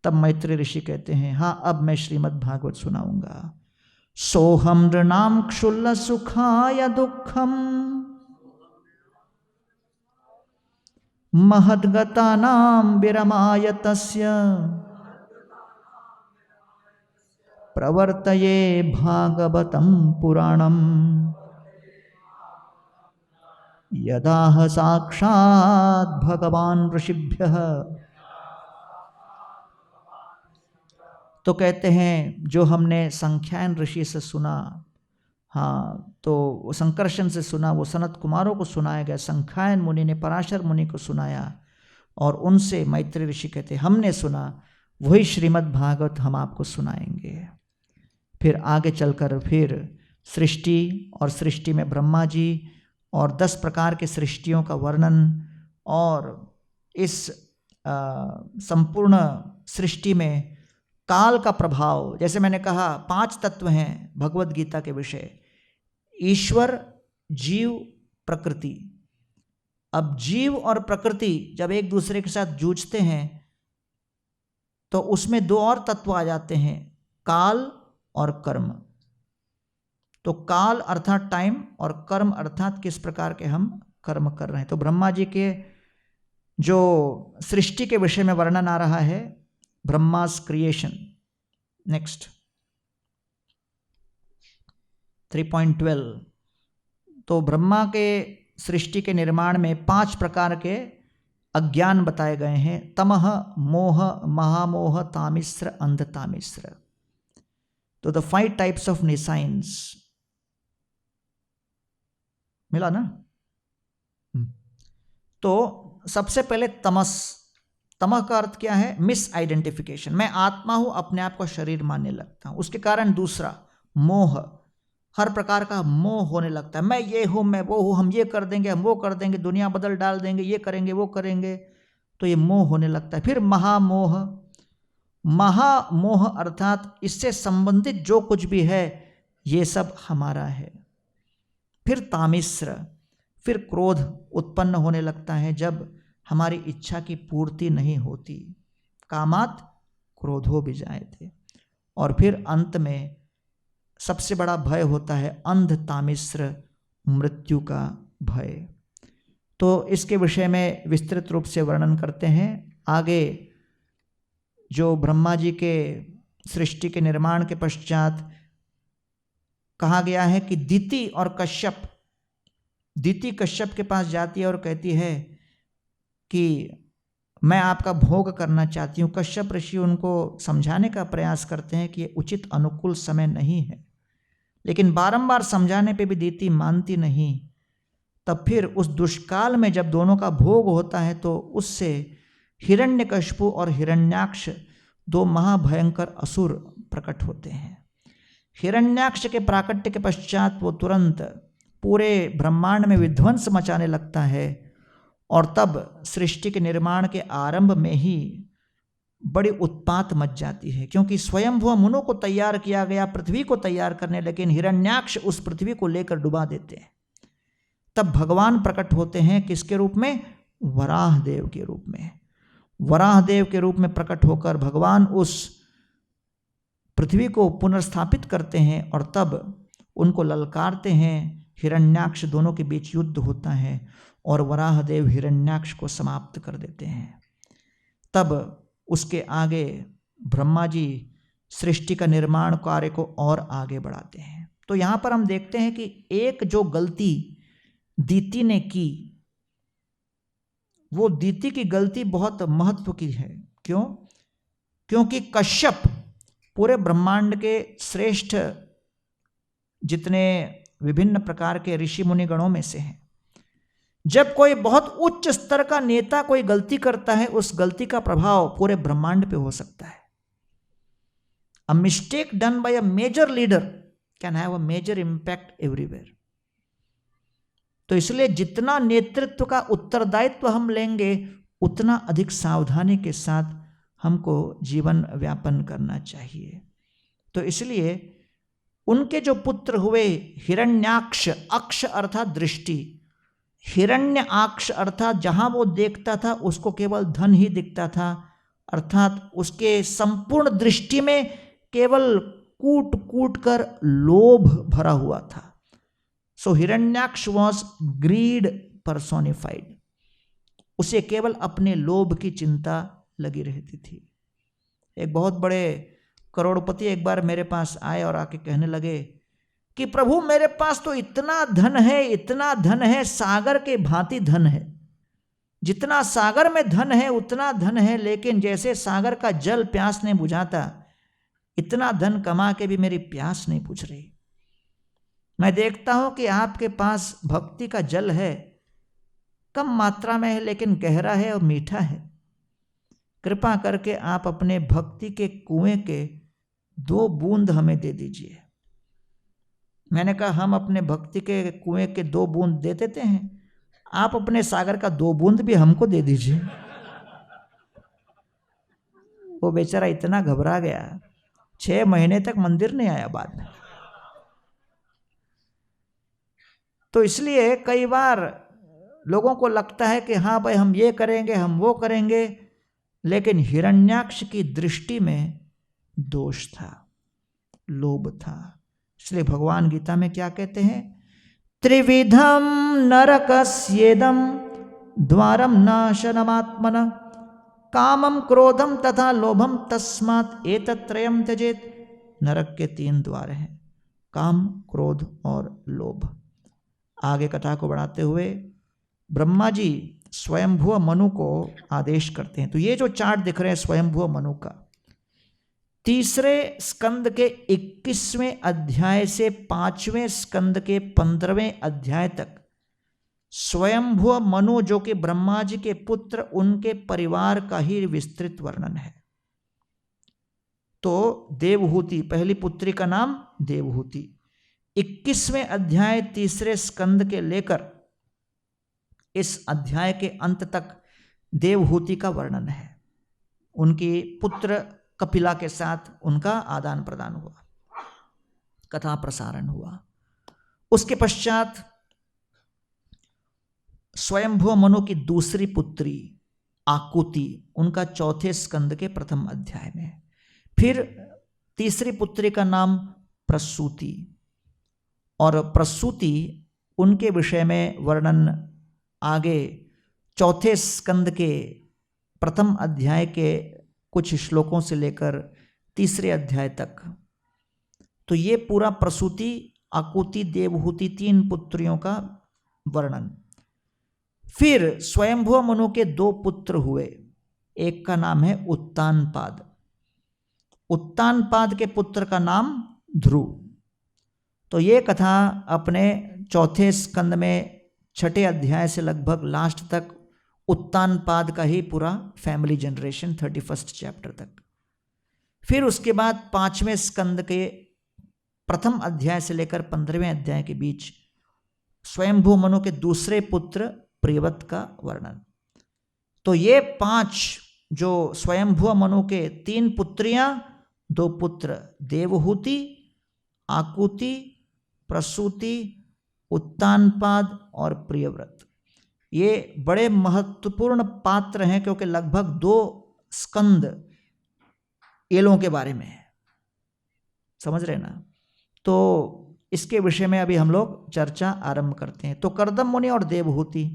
तब मैत्री ऋषि कहते हैं हाँ अब मैं श्रीमद् भागवत सुनाऊंगा। सोहम नृणाम क्षुल्ल सुखाय दुखम महद्गतानां विरमाय तस्य प्रवर्तये भागवतं पुराणम् यदाह साक्षात् भगवान ऋषिभ्यः। तो कहते हैं जो हमने संख्यायन ऋषि से सुना, हाँ तो संकर्षण से सुना, वो सनत कुमारों को सुनाया गया, संख्यायन मुनि ने पराशर मुनि को सुनाया और उनसे मैत्री ऋषि कहते हमने सुना, वही श्रीमद् भागवत हम आपको सुनाएंगे। फिर आगे चलकर फिर सृष्टि और सृष्टि में ब्रह्मा जी और 10 प्रकार के सृष्टियों का वर्णन और इस संपूर्ण सृष्टि में काल का प्रभाव, जैसे मैंने कहा 5 तत्व हैं भगवद गीता के विषय, ईश्वर, जीव, प्रकृति। अब जीव और प्रकृति जब एक दूसरे के साथ जूझते हैं तो उसमें 2 और तत्व आ जाते हैं, काल और कर्म। तो काल अर्थात टाइम और कर्म अर्थात किस प्रकार के हम कर्म कर रहे हैं। तो ब्रह्मा जी के जो सृष्टि के विषय में वर्णन आ रहा है, ब्रह्मास क्रिएशन। नेक्स्ट 3.12। तो ब्रह्मा के सृष्टि के निर्माण में 5 प्रकार के अज्ञान बताए गए हैं, तमह, मोह, महामोह, तामिश्र, अंध तामिश्र। तो द 5 टाइप्स ऑफ निसाइंस मिला ना। तो सबसे पहले तमस। तमह का अर्थ क्या है? Miss identification. मैं आत्मा हूं, अपने आप को शरीर मानने लगता हूं। उसके कारण दूसरा मोह, हर प्रकार का मोह होने लगता है। मैं ये हूं, मैं वो हूं, हम ये कर देंगे, हम वो कर देंगे, दुनिया बदल डाल देंगे, ये करेंगे, वो करेंगे, तो ये मोह होने लगता है। फिर महामोह। महामोह अर्थात इससे संबंधित जो कुछ भी है ये सब हमारा है। फिर तामिश्र, फिर क्रोध उत्पन्न होने लगता है जब हमारी इच्छा की पूर्ति नहीं होती। कामात क्रोधो भी जायते। और फिर अंत में सबसे बड़ा भय होता है अंध तामिश्र, मृत्यु का भय। तो इसके विषय में विस्तृत रूप से वर्णन करते हैं। आगे जो ब्रह्मा जी के सृष्टि के निर्माण के पश्चात कहा गया है कि दिति और कश्यप, दिति कश्यप के पास जाती है और कहती है कि मैं आपका भोग करना चाहती हूँ। कश्यप ऋषि उनको समझाने का प्रयास करते हैं कि ये उचित अनुकूल समय नहीं है, लेकिन बारंबार समझाने पे भी दिति मानती नहीं। तब फिर उस दुष्काल में जब दोनों का भोग होता है तो उससे हिरण्यकशिपु और हिरण्याक्ष 2 महाभयंकर असुर प्रकट होते हैं। हिरण्याक्ष के प्राकट्य के पश्चात वो तुरंत पूरे ब्रह्मांड में विध्वंस मचाने लगता है और तब सृष्टि के निर्माण के आरंभ में ही बड़ी उत्पात मच जाती है, क्योंकि स्वयंभुव मनु को तैयार किया गया पृथ्वी को तैयार करने, लेकिन हिरण्याक्ष उस पृथ्वी को लेकर डुबा देते हैं। तब भगवान प्रकट होते हैं किसके रूप में? वराह देव के रूप में। वराह देव के रूप में प्रकट होकर भगवान उस पृथ्वी को पुनर्स्थापित करते हैं और तब उनको ललकारते हैं। हिरण्याक्ष दोनों के बीच युद्ध होता है और वराह देव हिरण्याक्ष को समाप्त कर देते हैं। तब उसके आगे ब्रह्मा जी सृष्टि का निर्माण कार्य को और आगे बढ़ाते हैं। तो यहाँ पर हम देखते हैं कि एक जो गलती दिति ने की, वो दिति की गलती बहुत महत्व की है। क्यों? क्योंकि कश्यप पूरे ब्रह्मांड के श्रेष्ठ जितने विभिन्न प्रकार के ऋषि मुनि गणों में से हैं। जब कोई बहुत उच्च स्तर का नेता कोई गलती करता है, उस गलती का प्रभाव पूरे ब्रह्मांड पे हो सकता है। A mistake done by a major leader can have a major impact everywhere. तो इसलिए जितना नेतृत्व का उत्तरदायित्व हम लेंगे, उतना अधिक सावधानी के साथ हमको जीवन व्यापन करना चाहिए। तो इसलिए उनके जो पुत्र हुए हिरण्याक्ष, अक्ष अर्थात दृष्टि, हिरण्याक्ष अर्थात जहां वो देखता था उसको केवल धन ही दिखता था, अर्थात उसके संपूर्ण दृष्टि में केवल कूट कूट कर लोभ भरा हुआ था। सो हिरण्याक्ष वॉज ग्रीड पर्सोनिफाइड, उसे केवल अपने लोभ की चिंता लगी रहती थी। एक बहुत बड़े करोड़पति एक बार मेरे पास आए और आके कहने लगे कि प्रभु मेरे पास तो इतना धन है, इतना धन है, सागर के भांति धन है, जितना सागर में धन है उतना धन है, लेकिन जैसे सागर का जल प्यास नहीं बुझाता, इतना धन कमा के भी मेरी प्यास नहीं बुझ रही। मैं देखता हूं कि आपके पास भक्ति का जल है, कम मात्रा में है लेकिन गहरा है और मीठा है। कृपा करके आप अपने भक्ति के कुएं के 2 बूंद हमें दे दीजिए। मैंने कहा हम अपने भक्ति के कुएं के 2 बूंद दे देते हैं, आप अपने सागर का 2 बूंद भी हमको दे दीजिए। वो बेचारा इतना घबरा गया, 6 महीने तक मंदिर नहीं आया बाद में। तो इसलिए कई बार लोगों को लगता है कि हाँ भाई हम ये करेंगे, हम वो करेंगे, लेकिन हिरण्याक्ष की दृष्टि में दोष था, लोभ था। इसलिए भगवान गीता में क्या कहते हैं, त्रिविधम नरकस्येदम द्वारम नाशनमात्मन कामम क्रोधम तथा लोभम तस्मात् एतत्त्रयम् त्यजेत। नरक के 3 द्वार हैं, काम, क्रोध और लोभ। आगे कथा को बढ़ाते हुए ब्रह्मा जी स्वयंभुव मनु को आदेश करते हैं। तो ये जो चार्ट दिख रहे हैं स्वयंभुव मनु का, 3रे स्कंद के 21वें अध्याय से 5वें स्कंद के 15वें अध्याय तक स्वयंभुव मनु जो कि ब्रह्मा जी के पुत्र, उनके परिवार का ही विस्तृत वर्णन है। तो देवहूति पहली पुत्री का नाम देवहूति, 21वें अध्याय 3रे स्कंद के लेकर इस अध्याय के अंत तक देवहूति का वर्णन है। उनकी पुत्र कपिला के साथ उनका आदान प्रदान हुआ, कथा प्रसारण हुआ। उसके पश्चात स्वयंभुव मनु की दूसरी पुत्री आकुति, उनका 4थे स्कंद के 1म अध्याय में। फिर तीसरी पुत्री का नाम प्रसूति, और प्रसूति उनके विषय में वर्णन आगे 4थे स्कंद के 1म अध्याय के कुछ श्लोकों से लेकर 3रे अध्याय तक। तो ये पूरा प्रसूति, आकुति, देवहूति 3 पुत्रियों का वर्णन। फिर स्वयंभुव मनु के 2 पुत्र हुए, एक का नाम है उत्तानपाद। उत्तानपाद के पुत्र का नाम ध्रुव। तो ये कथा अपने 4थे स्कंद में 6ठे अध्याय से लगभग लास्ट तक उत्तानपाद का ही पूरा फैमिली जनरेशन 31st चैप्टर तक। फिर उसके बाद 5वें स्कंद के 1म अध्याय से लेकर 15वें अध्याय के बीच स्वयंभुव मनु के दूसरे पुत्र प्रियव्रत का वर्णन। तो ये 5 जो स्वयंभुव मनु के 3 पुत्रियां, 2 पुत्र देवहूति, आकुति, प्रसूति, उत्तानपाद और प्रियव्रत, ये बड़े महत्वपूर्ण पात्र हैं, क्योंकि लगभग 2 स्कंद ये लोगों के बारे में है। समझ रहे ना? तो इसके विषय में अभी हम लोग चर्चा आरंभ करते हैं। तो कर्दम मुनि और देवहूति।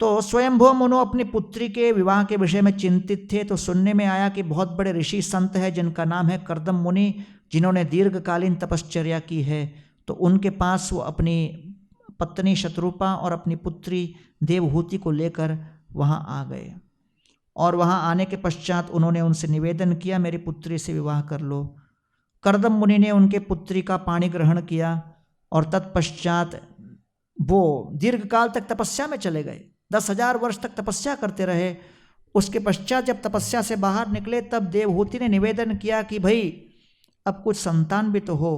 तो स्वयंभुव मनु अपनी पुत्री के विवाह के विषय में चिंतित थे। तो सुनने में आया कि बहुत बड़े ऋषि संत हैं जिनका नाम है कर्दम मुनि, जिन्होंने दीर्घकालीन तपश्चर्या की है। तो उनके पास वो अपनी पत्नी शत्रुपा और अपनी पुत्री देवहूति को लेकर वहाँ आ गए। और वहाँ आने के पश्चात उन्होंने उनसे निवेदन किया, मेरी पुत्री से विवाह कर लो। कर्दम मुनि ने उनके पुत्री का पाणी ग्रहण किया और तत्पश्चात वो दीर्घकाल तक तपस्या में चले गए। 10,000 वर्ष तक तपस्या करते रहे। उसके पश्चात जब तपस्या से बाहर निकले तब देवहूति ने निवेदन किया कि भाई अब कुछ संतान भी तो हो।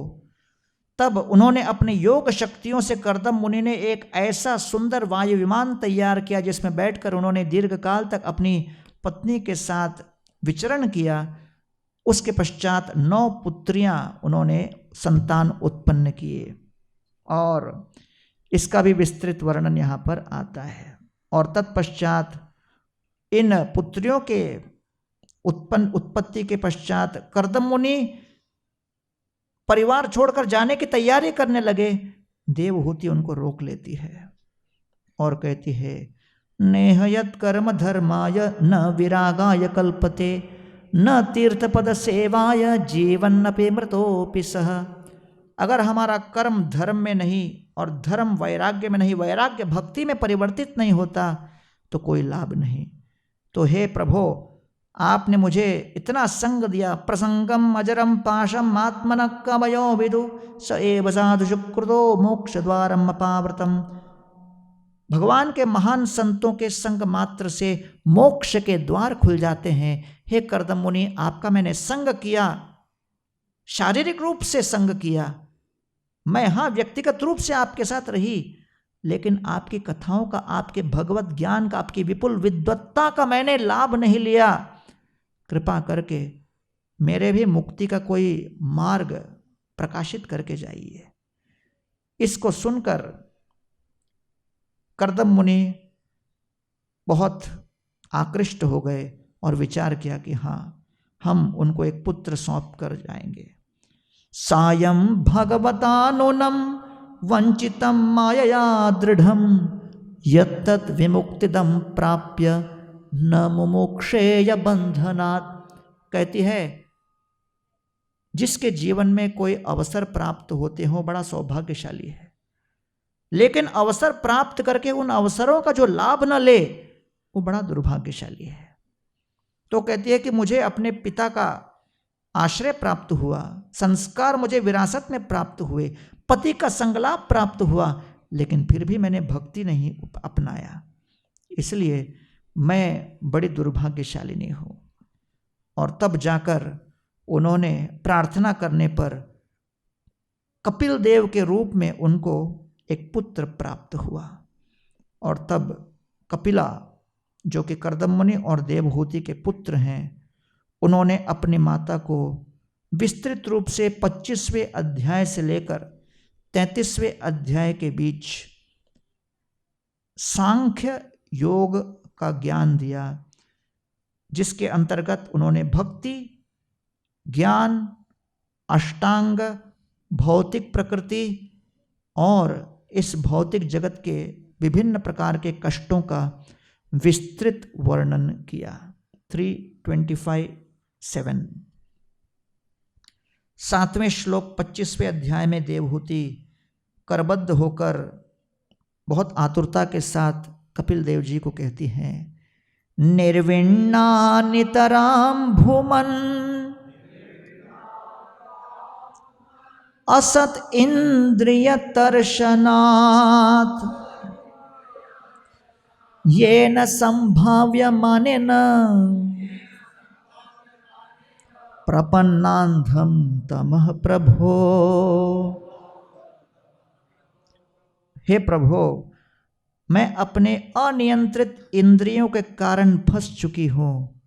तब उन्होंने अपने योग शक्तियों से कर्दम मुनि ने एक ऐसा सुंदर वायु विमान तैयार किया जिसमें बैठकर उन्होंने दीर्घकाल तक अपनी पत्नी के साथ विचरण किया, उसके पश्चात 9 पुत्रियां उन्होंने संतान उत्पन्न किए, और इसका भी विस्तृत वर्णन यहाँ पर आता है। और तत्पश्चात इन पुत्रियों के उत्पत्ति के पश्चात कर्दम मुनि परिवार छोड़कर जाने की तैयारी करने लगे। देवहूति उनको रोक लेती है और कहती है, नेहयत कर्म धर्माय न विरागाय कल्पते न तीर्थपद सेवाय जीवन्नपि मृतोपि सह। अगर हमारा कर्म धर्म में नहीं और धर्म वैराग्य में नहीं, वैराग्य भक्ति में परिवर्तित नहीं होता तो कोई लाभ नहीं। तो हे प्रभो, आपने मुझे इतना संग दिया, प्रसंगम अजरम पाशम आत्मन कवयो विदु स एव साधु सुकृतो मोक्ष द्वारम अपावृतम। भगवान के महान संतों के संग मात्र से मोक्ष के द्वार खुल जाते हैं। हे कर्दम मुनि, आपका मैंने संग किया, शारीरिक रूप से संग किया, मैं हाँ व्यक्तिगत रूप से आपके साथ रही, लेकिन आपकी कथाओं का, आपके भगवत ज्ञान का, आपकी विपुल विद्वत्ता का मैंने लाभ नहीं लिया। कृपा करके मेरे भी मुक्ति का कोई मार्ग प्रकाशित करके जाइए। इसको सुनकर कर्दम मुनि बहुत आकृष्ट हो गए और विचार किया कि हाँ, हम उनको एक पुत्र सौंप कर जाएंगे। सायं भगवता नूनम वंचितम मायया दृढ़म यत्तत् विमुक्तिदं प्राप्य न मुमुक्षेय बंधनात्। कहती है, जिसके जीवन में कोई अवसर प्राप्त होते हो बड़ा सौभाग्यशाली है, लेकिन अवसर प्राप्त करके उन अवसरों का जो लाभ न ले वो बड़ा दुर्भाग्यशाली है। तो कहती है कि मुझे अपने पिता का आश्रय प्राप्त हुआ, संस्कार मुझे विरासत में प्राप्त हुए, पति का संगलाप प्राप्त हुआ, लेकिन फिर भी मैंने भक्ति नहीं अपनाया, इसलिए मैं बड़ी दुर्भाग्यशालिनी हूँ। और तब जाकर उन्होंने प्रार्थना करने पर कपिल देव के रूप में उनको एक पुत्र प्राप्त हुआ। और तब कपिला, जो कि कर्दम मुनि और देवहूति के पुत्र हैं, उन्होंने अपनी माता को विस्तृत रूप से 25वें अध्याय से लेकर 33वें अध्याय के बीच सांख्य योग का ज्ञान दिया, जिसके अंतर्गत उन्होंने भक्ति, ज्ञान, अष्टांग, भौतिक प्रकृति और इस भौतिक जगत के विभिन्न प्रकार के कष्टों का विस्तृत वर्णन किया। 325:7 7वें श्लोक 25वें अध्याय में देवहूति करबद्ध होकर बहुत आतुरता के साथ कपिल देव जी को कहती हैं, निर्विण्णा नितराम भूमन असत इंद्रिय तर्शनात् ये न संभाव्य माने न प्रपन्नांधम तमः प्रभो। हे प्रभो, मैं अपने अनियंत्रित इंद्रियों के कारण फंस चुकी हूँ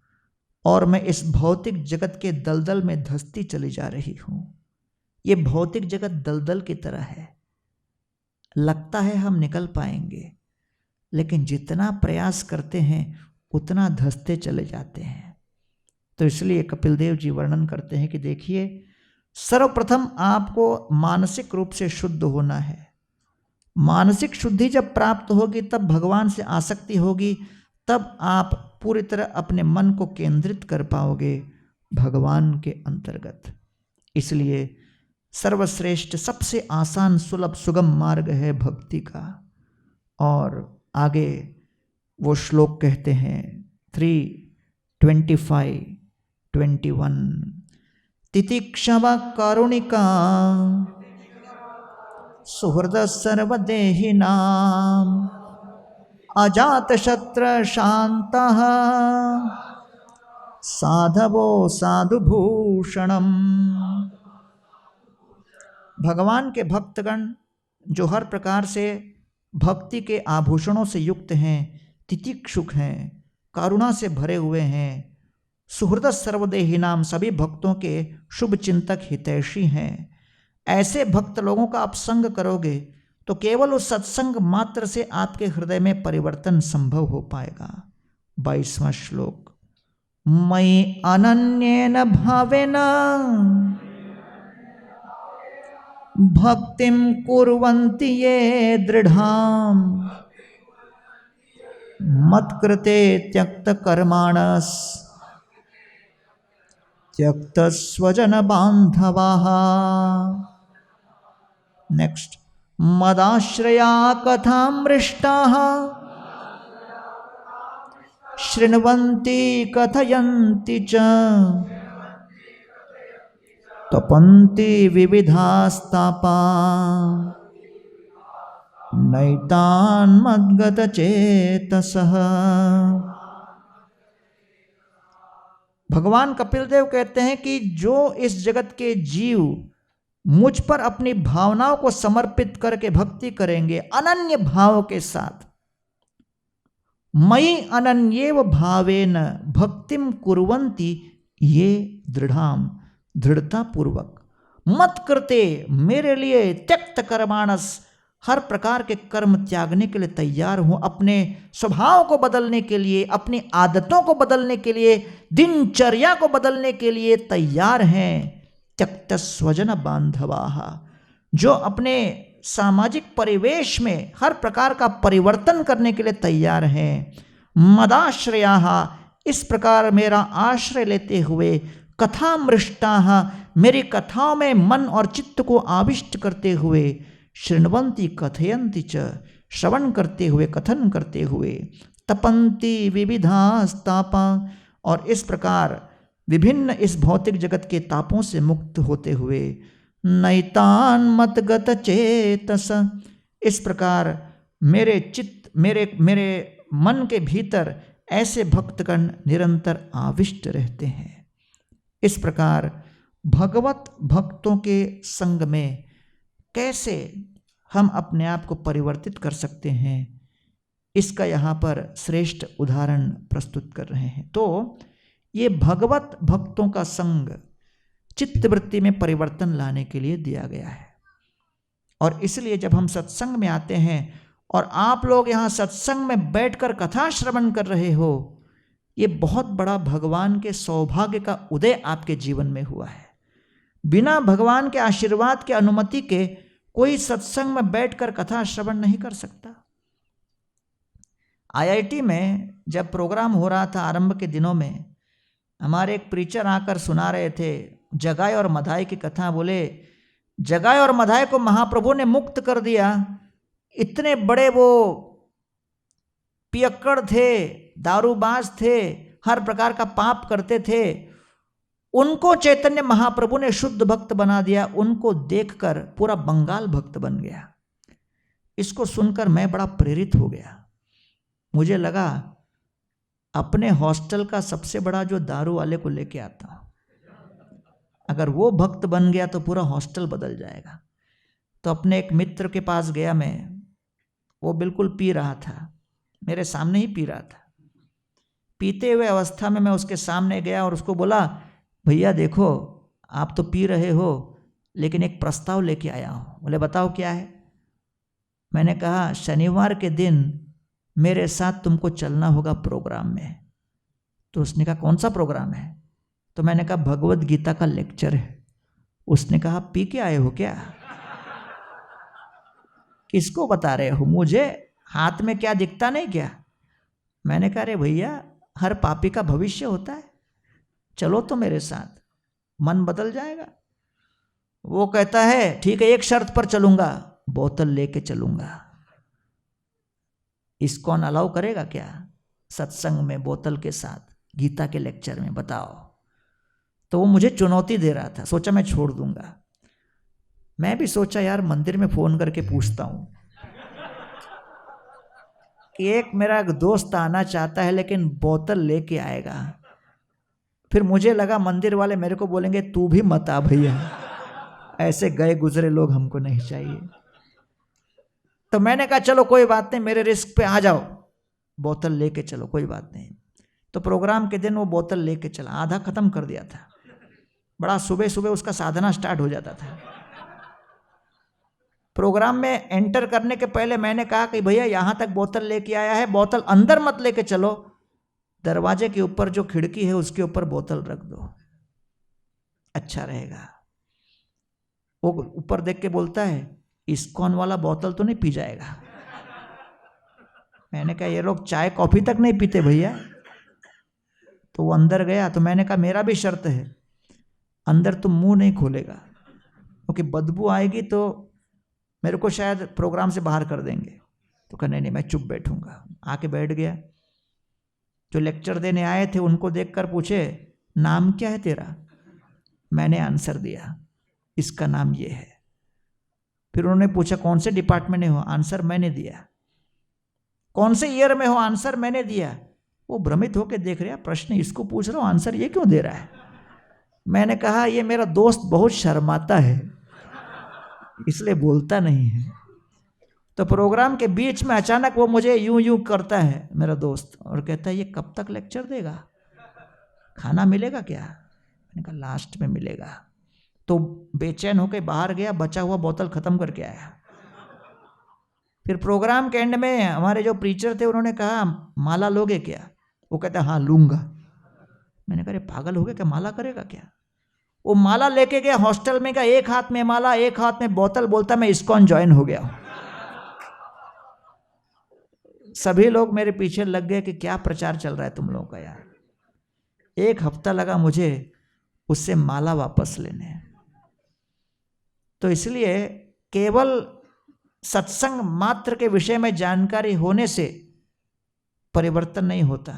और मैं इस भौतिक जगत के दलदल में धंसती चली जा रही हूँ। ये भौतिक जगत दलदल की तरह है, लगता है हम निकल पाएंगे, लेकिन जितना प्रयास करते हैं उतना धंसते चले जाते हैं। तो इसलिए कपिल देव जी वर्णन करते हैं कि देखिए, सर्वप्रथम आपको मानसिक रूप से शुद्ध होना है। मानसिक शुद्धि जब प्राप्त होगी तब भगवान से आसक्ति होगी, तब आप पूरी तरह अपने मन को केंद्रित कर पाओगे भगवान के अंतर्गत। इसलिए सर्वश्रेष्ठ, सबसे आसान, सुलभ, सुगम मार्ग है भक्ति का। और आगे वो श्लोक कहते हैं 3:25-21, तितिक्षव कारुणिका सुहृद सर्वदेहिनां अजात शत्र शान्तः साधवो साधुभूषणम्। भगवान के भक्तगण जो हर प्रकार से भक्ति के आभूषणों से युक्त हैं, तितिक्षुक हैं, करुणा से भरे हुए हैं, सुहृद सर्वदेही नाम, सभी भक्तों के शुभ चिंतक हितैषी हैं। ऐसे भक्त लोगों का आप संग करोगे तो केवल उस सत्संग मात्र से आपके हृदय में परिवर्तन संभव हो पाएगा। 22वां श्लोक। मयि अनन्येन भावेन भक्तिं कुर्वन्ति ये दृढ़ाम् मत्कृते त्यक्तकर्माणस् त्यक्तस्वजनबान्धवाः। नेक्स्ट। मदाश्रया कथामृष्टाः शृण्वन्ति कथयन्ति च तपन्ति विविधास्तापा नैतान् मद्गतचेतसः। भगवान कपिल देव कहते हैं कि जो इस जगत के जीव मुझ पर अपनी भावनाओं को समर्पित करके भक्ति करेंगे अनन्य भाव के साथ, मयि अनन्येव भावेन भक्तिम कुर्वन्ति ये दृढ़ाम, दृढ़ता पूर्वक, मत करते, मेरे लिए त्यक्त कर्माणस, हर प्रकार के कर्म त्यागने के लिए तैयार हूं, अपने स्वभाव को बदलने के लिए, अपनी आदतों को बदलने के लिए, दिनचर्या को बदलने के लिए तैयार हैं। त्यक्त स्वजन बांधवाः, जो अपने सामाजिक परिवेश में हर प्रकार का परिवर्तन करने के लिए तैयार हैं। मदाश्रयाः, इस प्रकार मेरा आश्रय लेते हुए, कथामृष्टाः, मेरी कथाओं में मन और चित्त को आविष्ट करते हुए, शृण्वन्ति कथयन्ति च, श्रवण करते हुए, कथन करते हुए, तपन्ति विविधास्तापा, और इस प्रकार विभिन्न इस भौतिक जगत के तापों से मुक्त होते हुए, नैतान मतगत चेतस, इस प्रकार मेरे चित्त, मेरे मन के भीतर ऐसे भक्तगण निरंतर आविष्ट रहते हैं। इस प्रकार भगवत भक्तों के संग में कैसे हम अपने आप को परिवर्तित कर सकते हैं, इसका यहाँ पर श्रेष्ठ उदाहरण प्रस्तुत कर रहे हैं। तो ये भगवत भक्तों का संग चित्तवृत्ति में परिवर्तन लाने के लिए दिया गया है। और इसलिए जब हम सत्संग में आते हैं और आप लोग यहाँ सत्संग में बैठकर कथा श्रवण कर रहे हो, ये बहुत बड़ा भगवान के सौभाग्य का उदय आपके जीवन में हुआ है। बिना भगवान के आशीर्वाद के, अनुमति के, कोई सत्संग में बैठकर कथा श्रवण नहीं कर सकता। IIT में जब प्रोग्राम हो रहा था आरंभ के दिनों में, हमारे एक प्रीचर आकर सुना रहे थे जगाई और मधाई की कथा। बोले जगाई और मधाई को महाप्रभु ने मुक्त कर दिया। इतने बड़े वो पियक्कड़ थे, दारूबाज थे, हर प्रकार का पाप करते थे, उनको चैतन्य महाप्रभु ने शुद्ध भक्त बना दिया। उनको देखकर पूरा बंगाल भक्त बन गया। इसको सुनकर मैं बड़ा प्रेरित हो गया। मुझे लगा अपने हॉस्टल का सबसे बड़ा जो दारू वाले को लेके आता हूं, अगर वो भक्त बन गया तो पूरा हॉस्टल बदल जाएगा। तो अपने एक मित्र के पास गया मैं, वो बिल्कुल पी रहा था, मेरे सामने ही पी रहा था। पीते हुए अवस्था में मैं उसके सामने गया और उसको बोला, भैया देखो आप तो पी रहे हो, लेकिन एक प्रस्ताव लेके आया हूँ। बोले बताओ क्या है। मैंने कहा शनिवार के दिन मेरे साथ तुमको चलना होगा प्रोग्राम में। तो उसने कहा कौन सा प्रोग्राम है। तो मैंने कहा भगवत गीता का लेक्चर है। उसने कहा पी के आए हो क्या। किसको बता रहे हो, मुझे हाथ में क्या दिखता नहीं क्या। मैंने कहा अरे भैया हर पापी का भविष्य होता है, चलो तो मेरे साथ, मन बदल जाएगा। वो कहता है ठीक है एक शर्त पर चलूंगा, बोतल लेके चलूंगा। इस्कॉन अलाउ करेगा क्या सत्संग में बोतल के साथ, गीता के लेक्चर में, बताओ। तो वो मुझे चुनौती दे रहा था, सोचा मैं छोड़ दूंगा। मैं भी सोचा यार मंदिर में फोन करके पूछता हूं कि एक मेरा दोस्त आना चाहता है लेकिन बोतल लेके आएगा। फिर मुझे लगा मंदिर वाले मेरे को बोलेंगे तू भी मत आ भैया, ऐसे गए गुजरे लोग हमको नहीं चाहिए। तो मैंने कहा चलो कोई बात नहीं, मेरे रिस्क पे आ जाओ, बोतल लेके चलो कोई बात नहीं। तो तो प्रोग्राम के दिन वो बोतल लेके चला, आधा खत्म कर दिया था। बड़ा सुबह सुबह उसका साधना स्टार्ट हो जाता था। प्रोग्राम में एंटर करने के पहले मैंने कहा कि भैया यहां तक बोतल लेके आया है, बोतल अंदर मत लेके चलो, दरवाजे के ऊपर जो खिड़की है उसके ऊपर बोतल रख दो, अच्छा रहेगा। वो ऊपर देख के बोलता है इस्कॉन वाला बोतल तो नहीं पी जाएगा। मैंने कहा ये लोग चाय कॉफी तक नहीं पीते भैया। तो वो अंदर गया, तो मैंने कहा मेरा भी शर्त है, अंदर तुम मुंह नहीं खोलेगा, क्योंकि बदबू आएगी तो मेरे को शायद प्रोग्राम से बाहर कर देंगे। तो कहा नहीं मैं चुप बैठूंगा। आके बैठ गया। जो लेक्चर देने आए थे उनको देखकर पूछे नाम क्या है तेरा? मैंने आंसर दिया इसका नाम ये है। फिर उन्होंने पूछा कौन से डिपार्टमेंट में हो? आंसर मैंने दिया। कौन से ईयर में हो? आंसर मैंने दिया। वो भ्रमित होकर देख रहा, प्रश्न इसको पूछ रहा हूं, आंसर ये क्यों दे रहा है? मैंने कहा ये मेरा दोस्त बहुत शर्माता है इसलिए बोलता नहीं है। तो प्रोग्राम के बीच में अचानक वो मुझे यूं यूं करता है मेरा दोस्त, और कहता है ये कब तक लेक्चर देगा, खाना मिलेगा क्या? मैंने कहा लास्ट में मिलेगा। तो बेचैन होकर बाहर गया, बचा हुआ बोतल खत्म करके आया। फिर प्रोग्राम के एंड में हमारे जो प्रीचर थे उन्होंने कहा माला लोगे क्या? वो कहता हाँ लूंगा। मैंने कहा पागल हो गया क्या, माला करेगा क्या? वो माला लेके गया, हॉस्टल में का एक हाथ में माला एक हाथ में बोतल, बोलता मैं इस्कॉन ज्वाइन हो गया। सभी लोग मेरे पीछे लग गए कि क्या प्रचार चल रहा है तुम लोगों का यार। एक हफ्ता लगा मुझे उससे माला वापस लेने। तो इसलिए केवल सत्संग मात्र के विषय में जानकारी होने से परिवर्तन नहीं होता।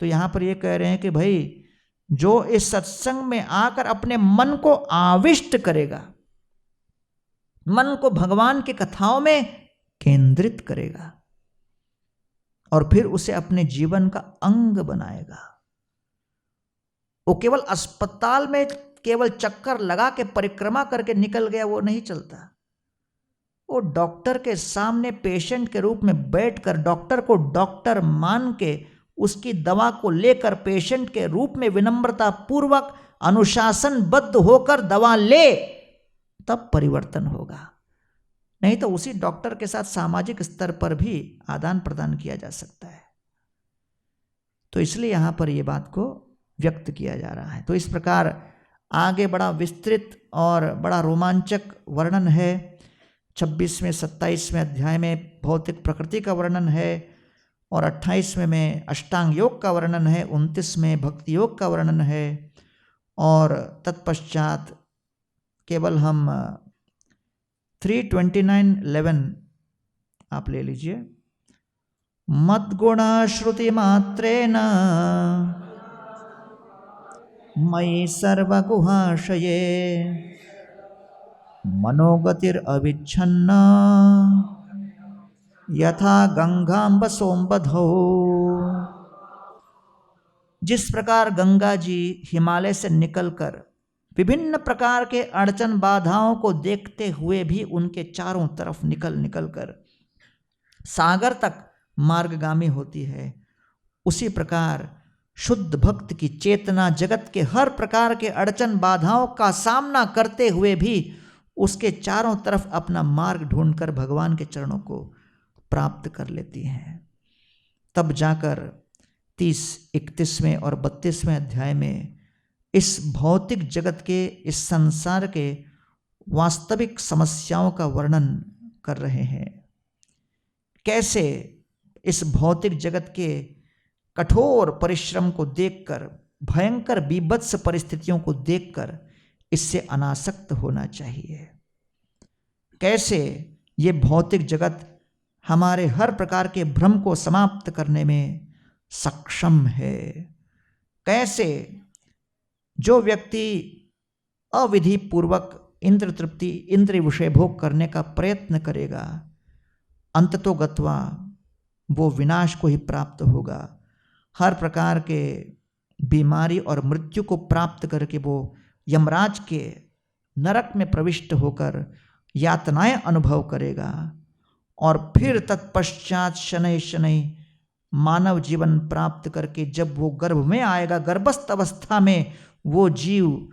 तो यहां पर यह कह रहे हैं कि भाई जो इस सत्संग में आकर अपने मन को आविष्ट करेगा, मन को भगवान की कथाओं में केंद्रित करेगा और फिर उसे अपने जीवन का अंग बनाएगा। वो केवल अस्पताल में केवल चक्कर लगा के परिक्रमा करके निकल गया वो नहीं चलता। वो डॉक्टर के सामने पेशेंट के रूप में बैठकर डॉक्टर को डॉक्टर मान के उसकी दवा को लेकर पेशेंट के रूप में विनम्रता पूर्वक अनुशासनबद्ध होकर दवा ले, तब परिवर्तन होगा। नहीं तो उसी डॉक्टर के साथ सामाजिक स्तर पर भी आदान प्रदान किया जा सकता है। तो इसलिए यहां पर यह बात को व्यक्त किया जा रहा है। तो इस प्रकार आगे बड़ा विस्तृत और बड़ा रोमांचक वर्णन है। 26वें 27वें अध्याय में भौतिक प्रकृति का वर्णन है और 28वें में अष्टांग योग का वर्णन है, 29 में भक्ति योग का वर्णन है और तत्पश्चात केवल हम 329:11 आप ले लीजिए। मद्गुणा श्रुति मात्रेण मयि सर्वगुहाशये मनोगतिर अविच्छन्न यथा गंगांब सोमबधौ। जिस प्रकार गंगा जी हिमालय से निकलकर विभिन्न प्रकार के अड़चन बाधाओं को देखते हुए भी उनके चारों तरफ निकल कर सागर तक मार्गगामी होती है, उसी प्रकार शुद्ध भक्त की चेतना जगत के हर प्रकार के अड़चन बाधाओं का सामना करते हुए भी उसके चारों तरफ अपना मार्ग ढूंढकर भगवान के चरणों को प्राप्त कर लेती हैं। तब जाकर 30, 31वें और 32वें अध्याय में इस भौतिक जगत के, इस संसार के वास्तविक समस्याओं का वर्णन कर रहे हैं। कैसे इस भौतिक जगत के कठोर परिश्रम को देखकर, भयंकर बीभत्स परिस्थितियों को देखकर इससे अनासक्त होना चाहिए। कैसे ये भौतिक जगत हमारे हर प्रकार के भ्रम को समाप्त करने में सक्षम है। कैसे जो व्यक्ति अविधि पूर्वक इंद्र तृप्ति, इंद्रिय विषय भोग करने का प्रयत्न करेगा, अंततोगत्वा वो विनाश को ही प्राप्त होगा। हर प्रकार के बीमारी और मृत्यु को प्राप्त करके वो यमराज के नरक में प्रविष्ट होकर यातनाएं अनुभव करेगा और फिर तत्पश्चात शनै शनै मानव जीवन प्राप्त करके जब वो गर्भ में आएगा, गर्भस्थ अवस्था में वो जीव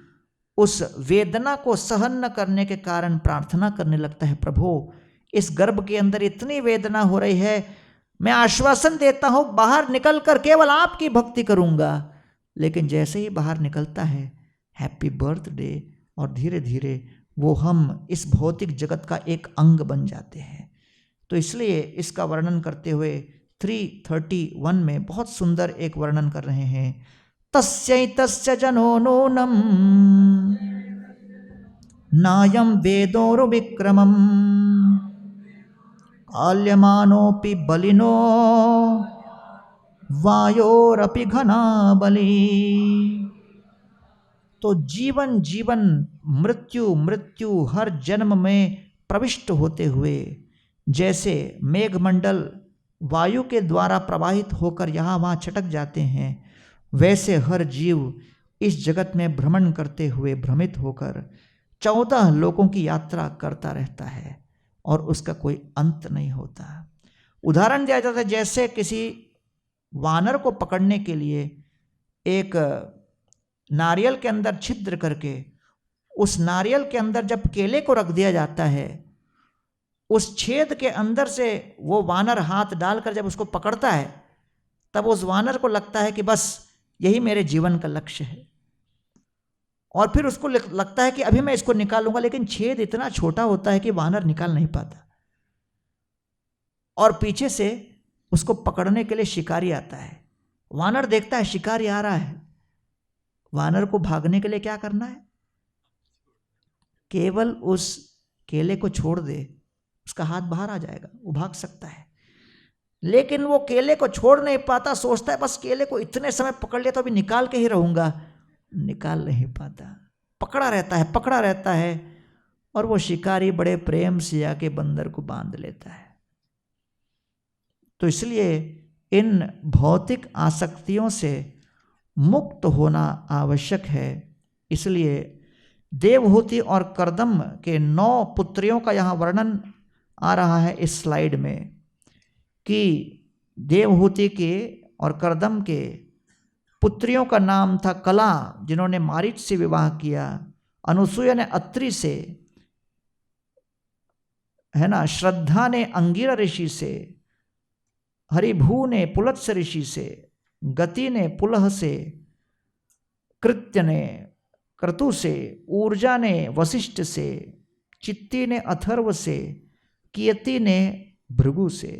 उस वेदना को सहन न करने के कारण प्रार्थना करने लगता है, प्रभु इस गर्भ के अंदर इतनी वेदना हो रही है, मैं आश्वासन देता हूं बाहर निकलकर केवल आपकी भक्ति करूंगा। लेकिन जैसे ही बाहर निकलता है, हैप्पी बर्थडे, और धीरे धीरे वो हम इस भौतिक जगत का एक अंग बन जाते हैं। तो इसलिए इसका वर्णन करते हुए 331 में बहुत सुंदर एक वर्णन कर रहे हैं। तस्यैतस्य जनो नूनम नायम वेदोरु विक्रमम आल्यमानोपि बलिनो वायोरपि घना बलि। तो जीवन जीवन, मृत्यु मृत्यु, हर जन्म में प्रविष्ट होते हुए जैसे मेघमंडल वायु के द्वारा प्रवाहित होकर यहाँ वहाँ छटक जाते हैं, वैसे हर जीव इस जगत में भ्रमण करते हुए भ्रमित होकर 14 लोकों की यात्रा करता रहता है और उसका कोई अंत नहीं होता। उदाहरण दिया जाता है, जैसे किसी वानर को पकड़ने के लिए एक नारियल के अंदर छिद्र करके उस नारियल के अंदर जब केले को रख दिया जाता है, उस छेद के अंदर से वो वानर हाथ डालकर जब उसको पकड़ता है, तब उस वानर को लगता है कि बस यही मेरे जीवन का लक्ष्य है, और फिर उसको लगता है कि अभी मैं इसको निकालूंगा, लेकिन छेद इतना छोटा होता है कि वानर निकाल नहीं पाता, और पीछे से उसको पकड़ने के लिए शिकारी आता है। वानर देखता है शिकारी आ रहा है, वानर को भागने के लिए क्या करना है, केवल उस केले को छोड़ दे, उसका हाथ बाहर आ जाएगा, वो भाग सकता है। लेकिन वो केले को छोड़ नहीं पाता, सोचता है बस केले को इतने समय पकड़ लिया तो अभी निकाल के ही रहूंगा, निकाल नहीं पाता, पकड़ा रहता है, और वो शिकारी बड़े प्रेम से आके बंदर को बांध लेता है। तो इसलिए इन भौतिक आसक्तियों से मुक्त होना आवश्यक है। इसलिए देवहूति और कर्दम के 9 पुत्रियों का यहाँ वर्णन आ रहा है इस स्लाइड में, कि देवहूति के और कर्दम के पुत्रियों का नाम था कला, जिन्होंने मारीच से विवाह किया, अनुसूया ने अत्रि से, है ना, श्रद्धा ने अंगिरा ऋषि से, हरिभू ने पुलत्स ऋषि से, गति ने पुलह से, कृत्य ने क्रतु से, ऊर्जा ने वशिष्ठ से, चित्ती ने अथर्व से, कियति ने भृगु से।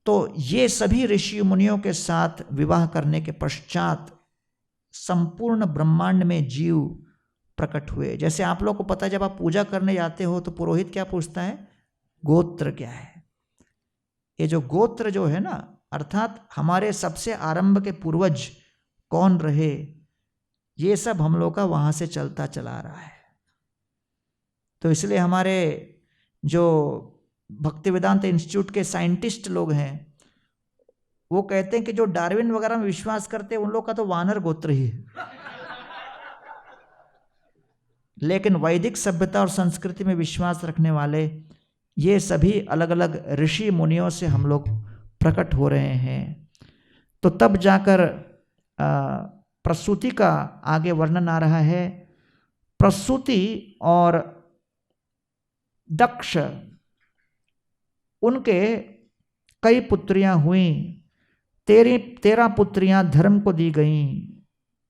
तो ये सभी ऋषि मुनियों के साथ विवाह करने के पश्चात संपूर्ण ब्रह्मांड में जीव प्रकट हुए। जैसे आप लोग को पता है, जब आप पूजा करने जाते हो तो पुरोहित क्या पूछता है, गोत्र क्या है। ये जो गोत्र जो है ना, अर्थात हमारे सबसे आरंभ के पूर्वज कौन रहे, ये सब हम लोग का वहाँ से चलता चला रहा है। तो इसलिए हमारे जो भक्ति वेदांत इंस्टीट्यूट के साइंटिस्ट लोग हैं, वो कहते हैं कि जो डार्विन वगैरह में विश्वास करते हैं उन लोग का तो वानर गोत्र ही है। लेकिन वैदिक सभ्यता और संस्कृति में विश्वास रखने वाले ये सभी अलग अलग ऋषि मुनियों से हम लोग प्रकट हो रहे हैं। तो तब जाकर प्रसूति का आगे वर्णन आ रहा है। प्रसूति और दक्ष, उनके कई पुत्रियां हुई, 13 पुत्रियां धर्म को दी गईं,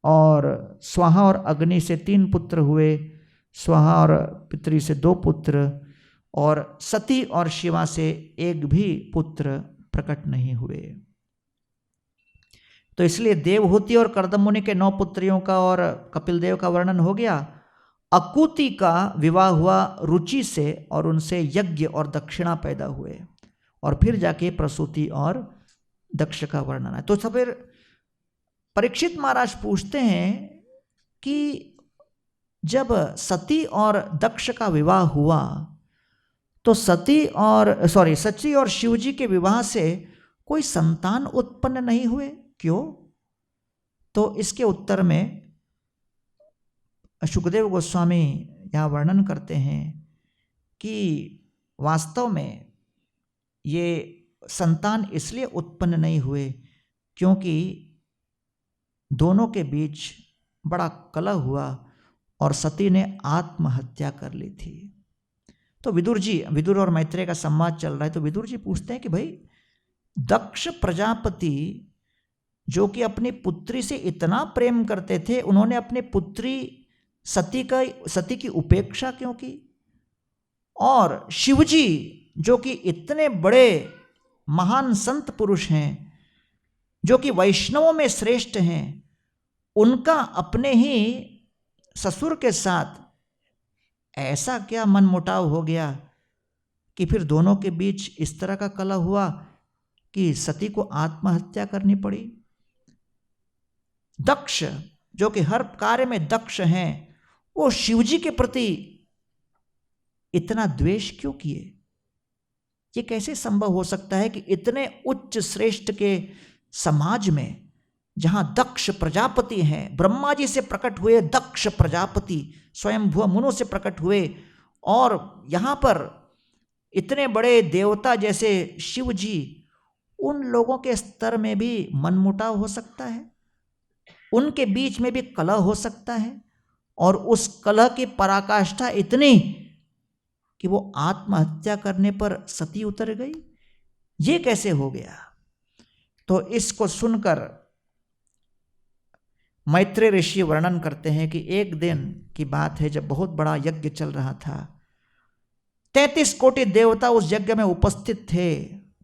और स्वाहा और अग्नि से 3 पुत्र हुए, स्वाहा और पितरी से 2 पुत्र, और सती और शिवा से 1 भी पुत्र प्रकट नहीं हुए। तो इसलिए देवहूति और कर्दम मुनि के 9 पुत्रियों का और कपिल देव का वर्णन हो गया। अकुति का विवाह हुआ रुचि से, और उनसे यज्ञ और दक्षिणा पैदा हुए, और फिर जाके प्रसूति और दक्ष का वर्णन है। तो फिर परीक्षित महाराज पूछते हैं कि जब सती और दक्ष का विवाह हुआ तो सची और शिवजी के विवाह से कोई संतान उत्पन्न नहीं हुए, क्यों? तो इसके उत्तर में शुकदेव गोस्वामी यहाँ वर्णन करते हैं कि वास्तव में ये संतान इसलिए उत्पन्न नहीं हुए क्योंकि दोनों के बीच बड़ा कलह हुआ और सती ने आत्महत्या कर ली थी। तो विदुर और मैत्रेय का संवाद चल रहा है, तो विदुर जी पूछते हैं कि भाई दक्ष प्रजापति जो कि अपनी पुत्री से इतना प्रेम करते थे, उन्होंने अपनी पुत्री सती की उपेक्षा क्यों की? और शिवजी जो कि इतने बड़े महान संत पुरुष हैं, जो कि वैष्णवों में श्रेष्ठ हैं, उनका अपने ही ससुर के साथ ऐसा क्या मनमुटाव हो गया कि फिर दोनों के बीच इस तरह का कलह हुआ कि सती को आत्महत्या करनी पड़ी? दक्ष जो कि हर कार्य में दक्ष हैं, वो शिवजी के प्रति इतना द्वेष क्यों किए? ये कैसे संभव हो सकता है कि इतने उच्च श्रेष्ठ के समाज में, जहां दक्ष प्रजापति हैं, ब्रह्मा जी से प्रकट हुए दक्ष प्रजापति स्वयंभुव मुनों से प्रकट हुए, और यहां पर इतने बड़े देवता जैसे शिव जी, उन लोगों के स्तर में भी मनमुटाव हो सकता है, उनके बीच में भी कलह हो सकता है, और उस कलह की पराकाष्ठा इतनी कि वो आत्महत्या करने पर सती उतर गई। ये कैसे हो गया? तो इसको सुनकर मैत्रेय ऋषि वर्णन करते हैं कि एक दिन की बात है जब बहुत बड़ा यज्ञ चल रहा था। 33 कोटि देवता उस यज्ञ में उपस्थित थे।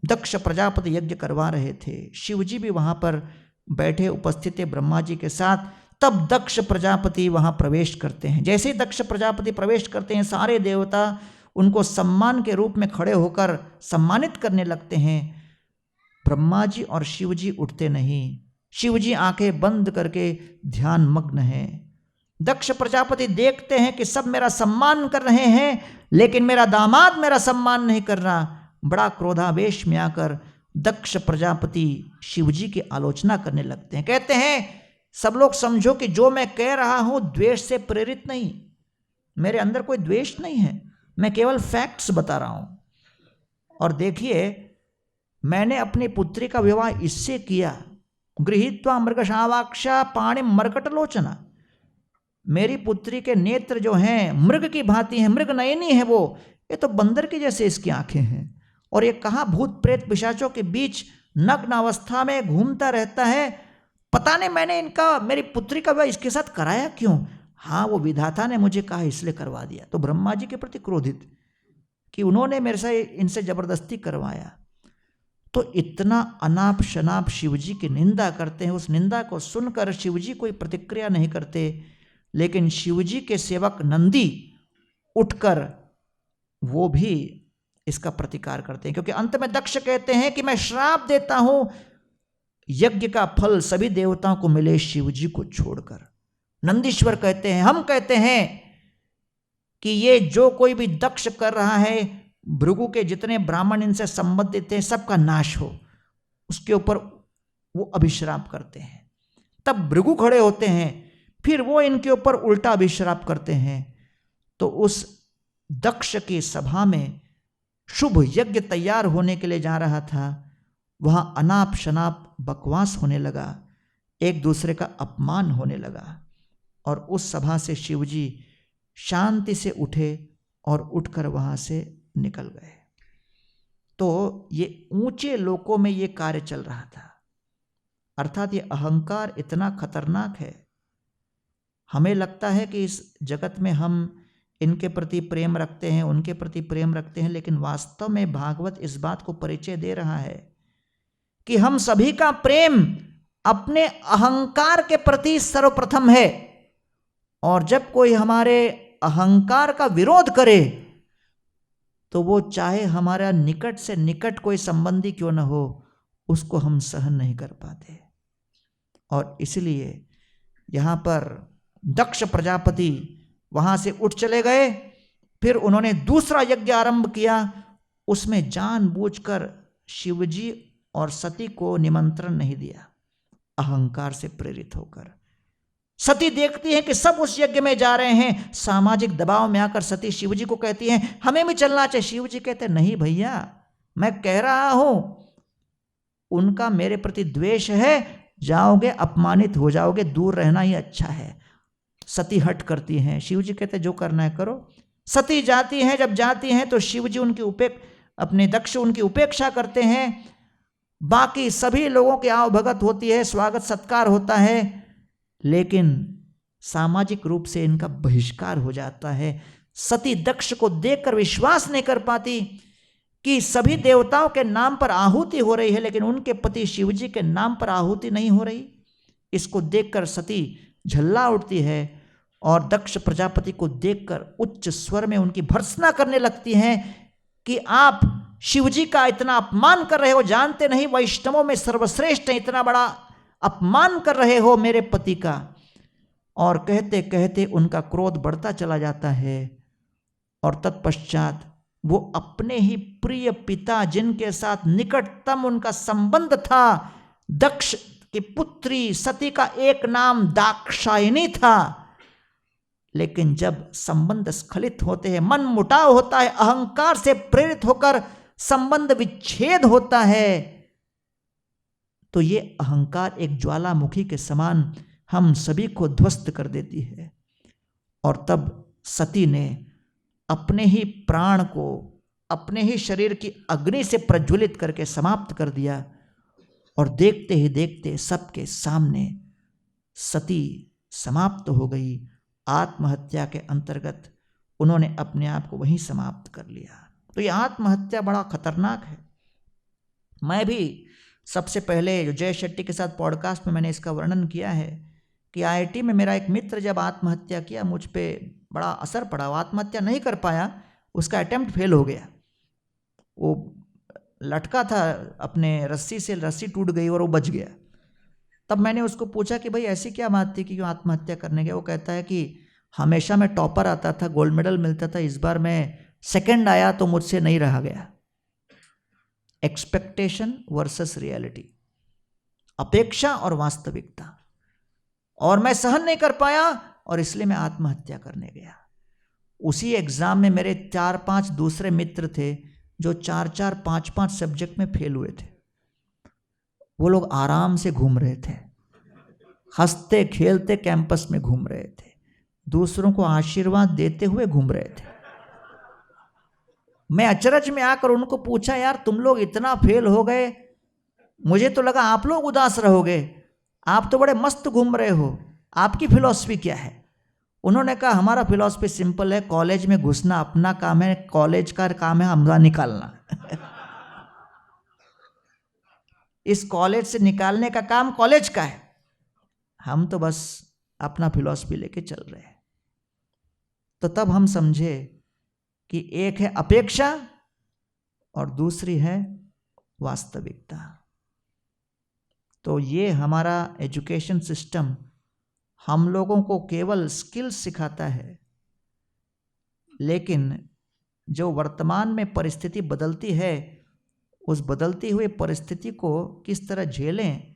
दक्ष प्रजापति यज्ञ करवा रहे थे, शिवजी भी वहां पर बैठे उपस्थित थे ब्रह्मा जी के साथ। तब दक्ष प्रजापति वहां प्रवेश करते हैं। जैसे ही दक्ष प्रजापति प्रवेश करते हैं, सारे देवता उनको सम्मान के रूप में खड़े होकर सम्मानित करने लगते हैं। ब्रह्मा जी और शिव जी उठते नहीं, शिव जी आंखें बंद करके ध्यान मग्न हैं। दक्ष प्रजापति देखते हैं कि सब मेरा सम्मान कर रहे हैं, लेकिन मेरा दामाद मेरा सम्मान नहीं कर रहा। बड़ा क्रोधावेश में आकर दक्ष प्रजापति शिवजी की आलोचना करने लगते हैं। कहते हैं सब लोग समझो कि जो मैं कह रहा हूं द्वेष से प्रेरित नहीं, मेरे अंदर कोई द्वेष नहीं है, मैं केवल फैक्ट्स बता रहा हूं। और देखिए, मैंने अपनी पुत्री का विवाह इससे किया, गृहीत्वा मृगशावाक्षा पाणिम मर्कटलोचना। मेरी पुत्री के नेत्र जो हैं मृग की भांति हैं, मृग नयनी है वो, ये तो बंदर की जैसे इसकी आंखें हैं। और ये कहाँ भूत प्रेत पिशाचों के बीच नग्न अवस्था में घूमता रहता है। पता नहीं मैंने मेरी पुत्री का विवाह इसके साथ कराया क्यों? हाँ, वो विधाता ने मुझे कहा इसलिए करवा दिया। तो ब्रह्मा जी के प्रति क्रोधित कि उन्होंने मेरे से इनसे जबरदस्ती करवाया। तो इतना अनाप शनाप शिवजी की निंदा करते हैं। उस निंदा को सुनकर शिवजी कोई प्रतिक्रिया नहीं करते, लेकिन शिवजी के सेवक नंदी उठकर वो भी इसका प्रतिकार करते हैं। क्योंकि अंत में दक्ष कहते हैं कि मैं श्राप देता हूं, यज्ञ का फल सभी देवताओं को मिले, शिवजी को छोड़कर। नंदीश्वर कहते हैं, हम कहते हैं कि ये जो कोई भी दक्ष कर रहा है, भृगु के जितने ब्राह्मण इनसे संबंधित हैं, सबका नाश हो, उसके ऊपर वो अभिश्राप करते हैं। तब भृगु खड़े होते हैं, फिर वो इनके ऊपर उल्टा अभिश्राप करते हैं। तो उस दक्ष की सभा में शुभ यज्ञ तैयार होने के लिए जा रहा था, वहां अनाप शनाप बकवास होने लगा, एक दूसरे का अपमान होने लगा। और उस सभा से शिवजी शांति से उठे और उठकर वहां से निकल गए। तो ये ऊंचे लोकों में ये कार्य चल रहा था। अर्थात ये अहंकार इतना खतरनाक है। हमें लगता है कि इस जगत में हम इनके प्रति प्रेम रखते हैं, उनके प्रति प्रेम रखते हैं, लेकिन वास्तव में भागवत इस बात को परिचय दे रहा है कि हम सभी का प्रेम अपने अहंकार के प्रति सर्वप्रथम है। और जब कोई हमारे अहंकार का विरोध करे तो वो चाहे हमारा निकट से निकट कोई संबंधी क्यों न हो, उसको हम सहन नहीं कर पाते। और इसलिए यहां पर दक्ष प्रजापति वहां से उठ चले गए। फिर उन्होंने दूसरा यज्ञ आरंभ किया। उसमें जानबूझकर शिवजी और सती को निमंत्रण नहीं दिया, अहंकार से प्रेरित होकर। सती देखती है कि सब उस यज्ञ में जा रहे हैं, सामाजिक दबाव में आकर सती शिवजी को कहती हैं हमें भी चलना चाहिए। शिवजी कहते हैं नहीं भैया, मैं कह रहा हूं उनका मेरे प्रति द्वेष है, जाओगे अपमानित हो जाओगे, दूर रहना ही अच्छा है। सती हट करती हैं। शिव जी कहते जो करना है करो। सती जाती हैं, जब जाती हैं तो शिव जी अपने दक्ष उनकी उपेक्षा करते हैं। बाकी सभी लोगों की आवभगत होती है, स्वागत सत्कार होता है, लेकिन सामाजिक रूप से इनका बहिष्कार हो जाता है। सती दक्ष को देखकर विश्वास नहीं कर पाती कि सभी देवताओं के नाम पर आहुति हो रही है, लेकिन उनके पति शिवजी के नाम पर आहुति नहीं हो रही। इसको देखकर सती झल्ला उठती है और दक्ष प्रजापति को देखकर उच्च स्वर में उनकी भर्त्सना करने लगती हैं कि आप शिवजी का इतना अपमान कर रहे हो, जानते नहीं वैष्णवों में सर्वश्रेष्ठ है, इतना बड़ा अपमान कर रहे हो मेरे पति का। और कहते कहते उनका क्रोध बढ़ता चला जाता है और तत्पश्चात वो अपने ही प्रिय पिता, जिनके साथ निकटतम उनका संबंध था, दक्ष की पुत्री सती का एक नाम दाक्षायनी था, लेकिन जब संबंध स्खलित होते हैं, मन मुटाव होता है, अहंकार से प्रेरित होकर संबंध विच्छेद होता है, तो ये अहंकार एक ज्वालामुखी के समान हम सभी को ध्वस्त कर देती है। और तब सती ने अपने ही प्राण को अपने ही शरीर की अग्नि से प्रज्वलित करके समाप्त कर दिया। और देखते ही देखते सबके सामने सती समाप्त हो गई। आत्महत्या के अंतर्गत उन्होंने अपने आप को वहीं समाप्त कर लिया। तो ये आत्महत्या बड़ा खतरनाक है। मैं भी सबसे पहले जो जय शेट्टी के साथ पॉडकास्ट में मैंने इसका वर्णन किया है कि IIT में मेरा एक मित्र जब आत्महत्या किया, मुझ पे बड़ा असर पड़ा। वो आत्महत्या नहीं कर पाया, उसका अटेम्प्ट फेल हो गया। वो लटका था अपने रस्सी से, रस्सी टूट गई और वो बच गया। तब मैंने उसको पूछा कि भाई ऐसी क्या बात थी कि क्यों आत्महत्या करने गया। वो कहता है कि हमेशा मैं टॉपर आता था, गोल्ड मेडल मिलता था, इस बार मैं सेकंड आया तो मुझसे नहीं रहा गया। एक्सपेक्टेशन वर्सेस रियलिटी, अपेक्षा और वास्तविकता, और मैं सहन नहीं कर पाया और इसलिए मैं आत्महत्या करने गया। उसी एग्जाम में मेरे 4-5 दूसरे मित्र थे जो 4-4, 5-5 सब्जेक्ट में फेल हुए थे। वो लोग आराम से घूम रहे थे, हंसते खेलते कैंपस में घूम रहे थे, दूसरों को आशीर्वाद देते हुए घूम रहे थे। मैं अचरज में आकर उनको पूछा, यार तुम लोग इतना फेल हो गए, मुझे तो लगा आप लोग उदास रहोगे, आप तो बड़े मस्त घूम रहे हो, आपकी फिलॉसफी क्या है। उन्होंने कहा हमारा फिलॉसफी सिंपल है, कॉलेज में घुसना अपना काम है, कॉलेज का काम है हमला निकालना। इस कॉलेज से निकालने का काम कॉलेज का है, हम तो बस अपना फिलॉसफी लेके चल रहे हैं। तो तब हम समझे कि एक है अपेक्षा और दूसरी है वास्तविकता। तो ये हमारा एजुकेशन सिस्टम हम लोगों को केवल स्किल्स सिखाता है, लेकिन जो वर्तमान में परिस्थिति बदलती है, उस बदलती हुई परिस्थिति को किस तरह झेलें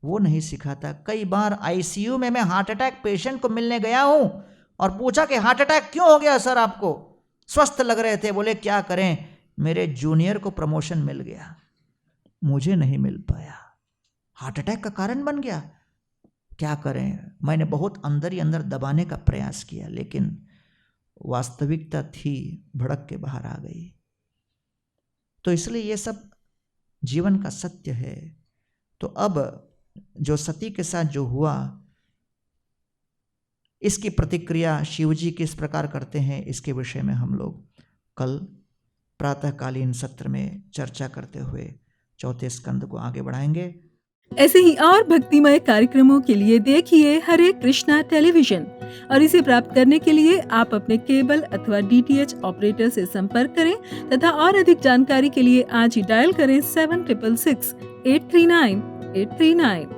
वो नहीं सिखाता। कई बार ICU में मैं हार्ट अटैक पेशेंट को मिलने गया हूं और पूछा कि हार्ट अटैक क्यों हो गया सर आपको, स्वस्थ लग रहे थे, बोले क्या करें मेरे जूनियर को प्रमोशन मिल गया, मुझे नहीं मिल पाया, हार्ट अटैक का कारण बन गया, क्या करें। मैंने बहुत अंदर ही अंदर दबाने का प्रयास किया, लेकिन वास्तविकता थी भड़क के बाहर आ गई। तो इसलिए ये सब जीवन का सत्य है। तो अब जो सती के साथ जो हुआ, इसकी प्रतिक्रिया शिवजी किस प्रकार करते हैं, इसके विषय में हम लोग कल प्रातःकालीन सत्र में चर्चा करते हुए चौथे स्कंद को आगे बढ़ाएंगे। ऐसे ही और भक्तिमय कार्यक्रमों के लिए देखिए हरे कृष्णा टेलीविजन, और इसे प्राप्त करने के लिए आप अपने केबल अथवा DTH ऑपरेटर से संपर्क करें तथा और अधिक जानकारी के लिए आज ही डायल करें 7666 839 839।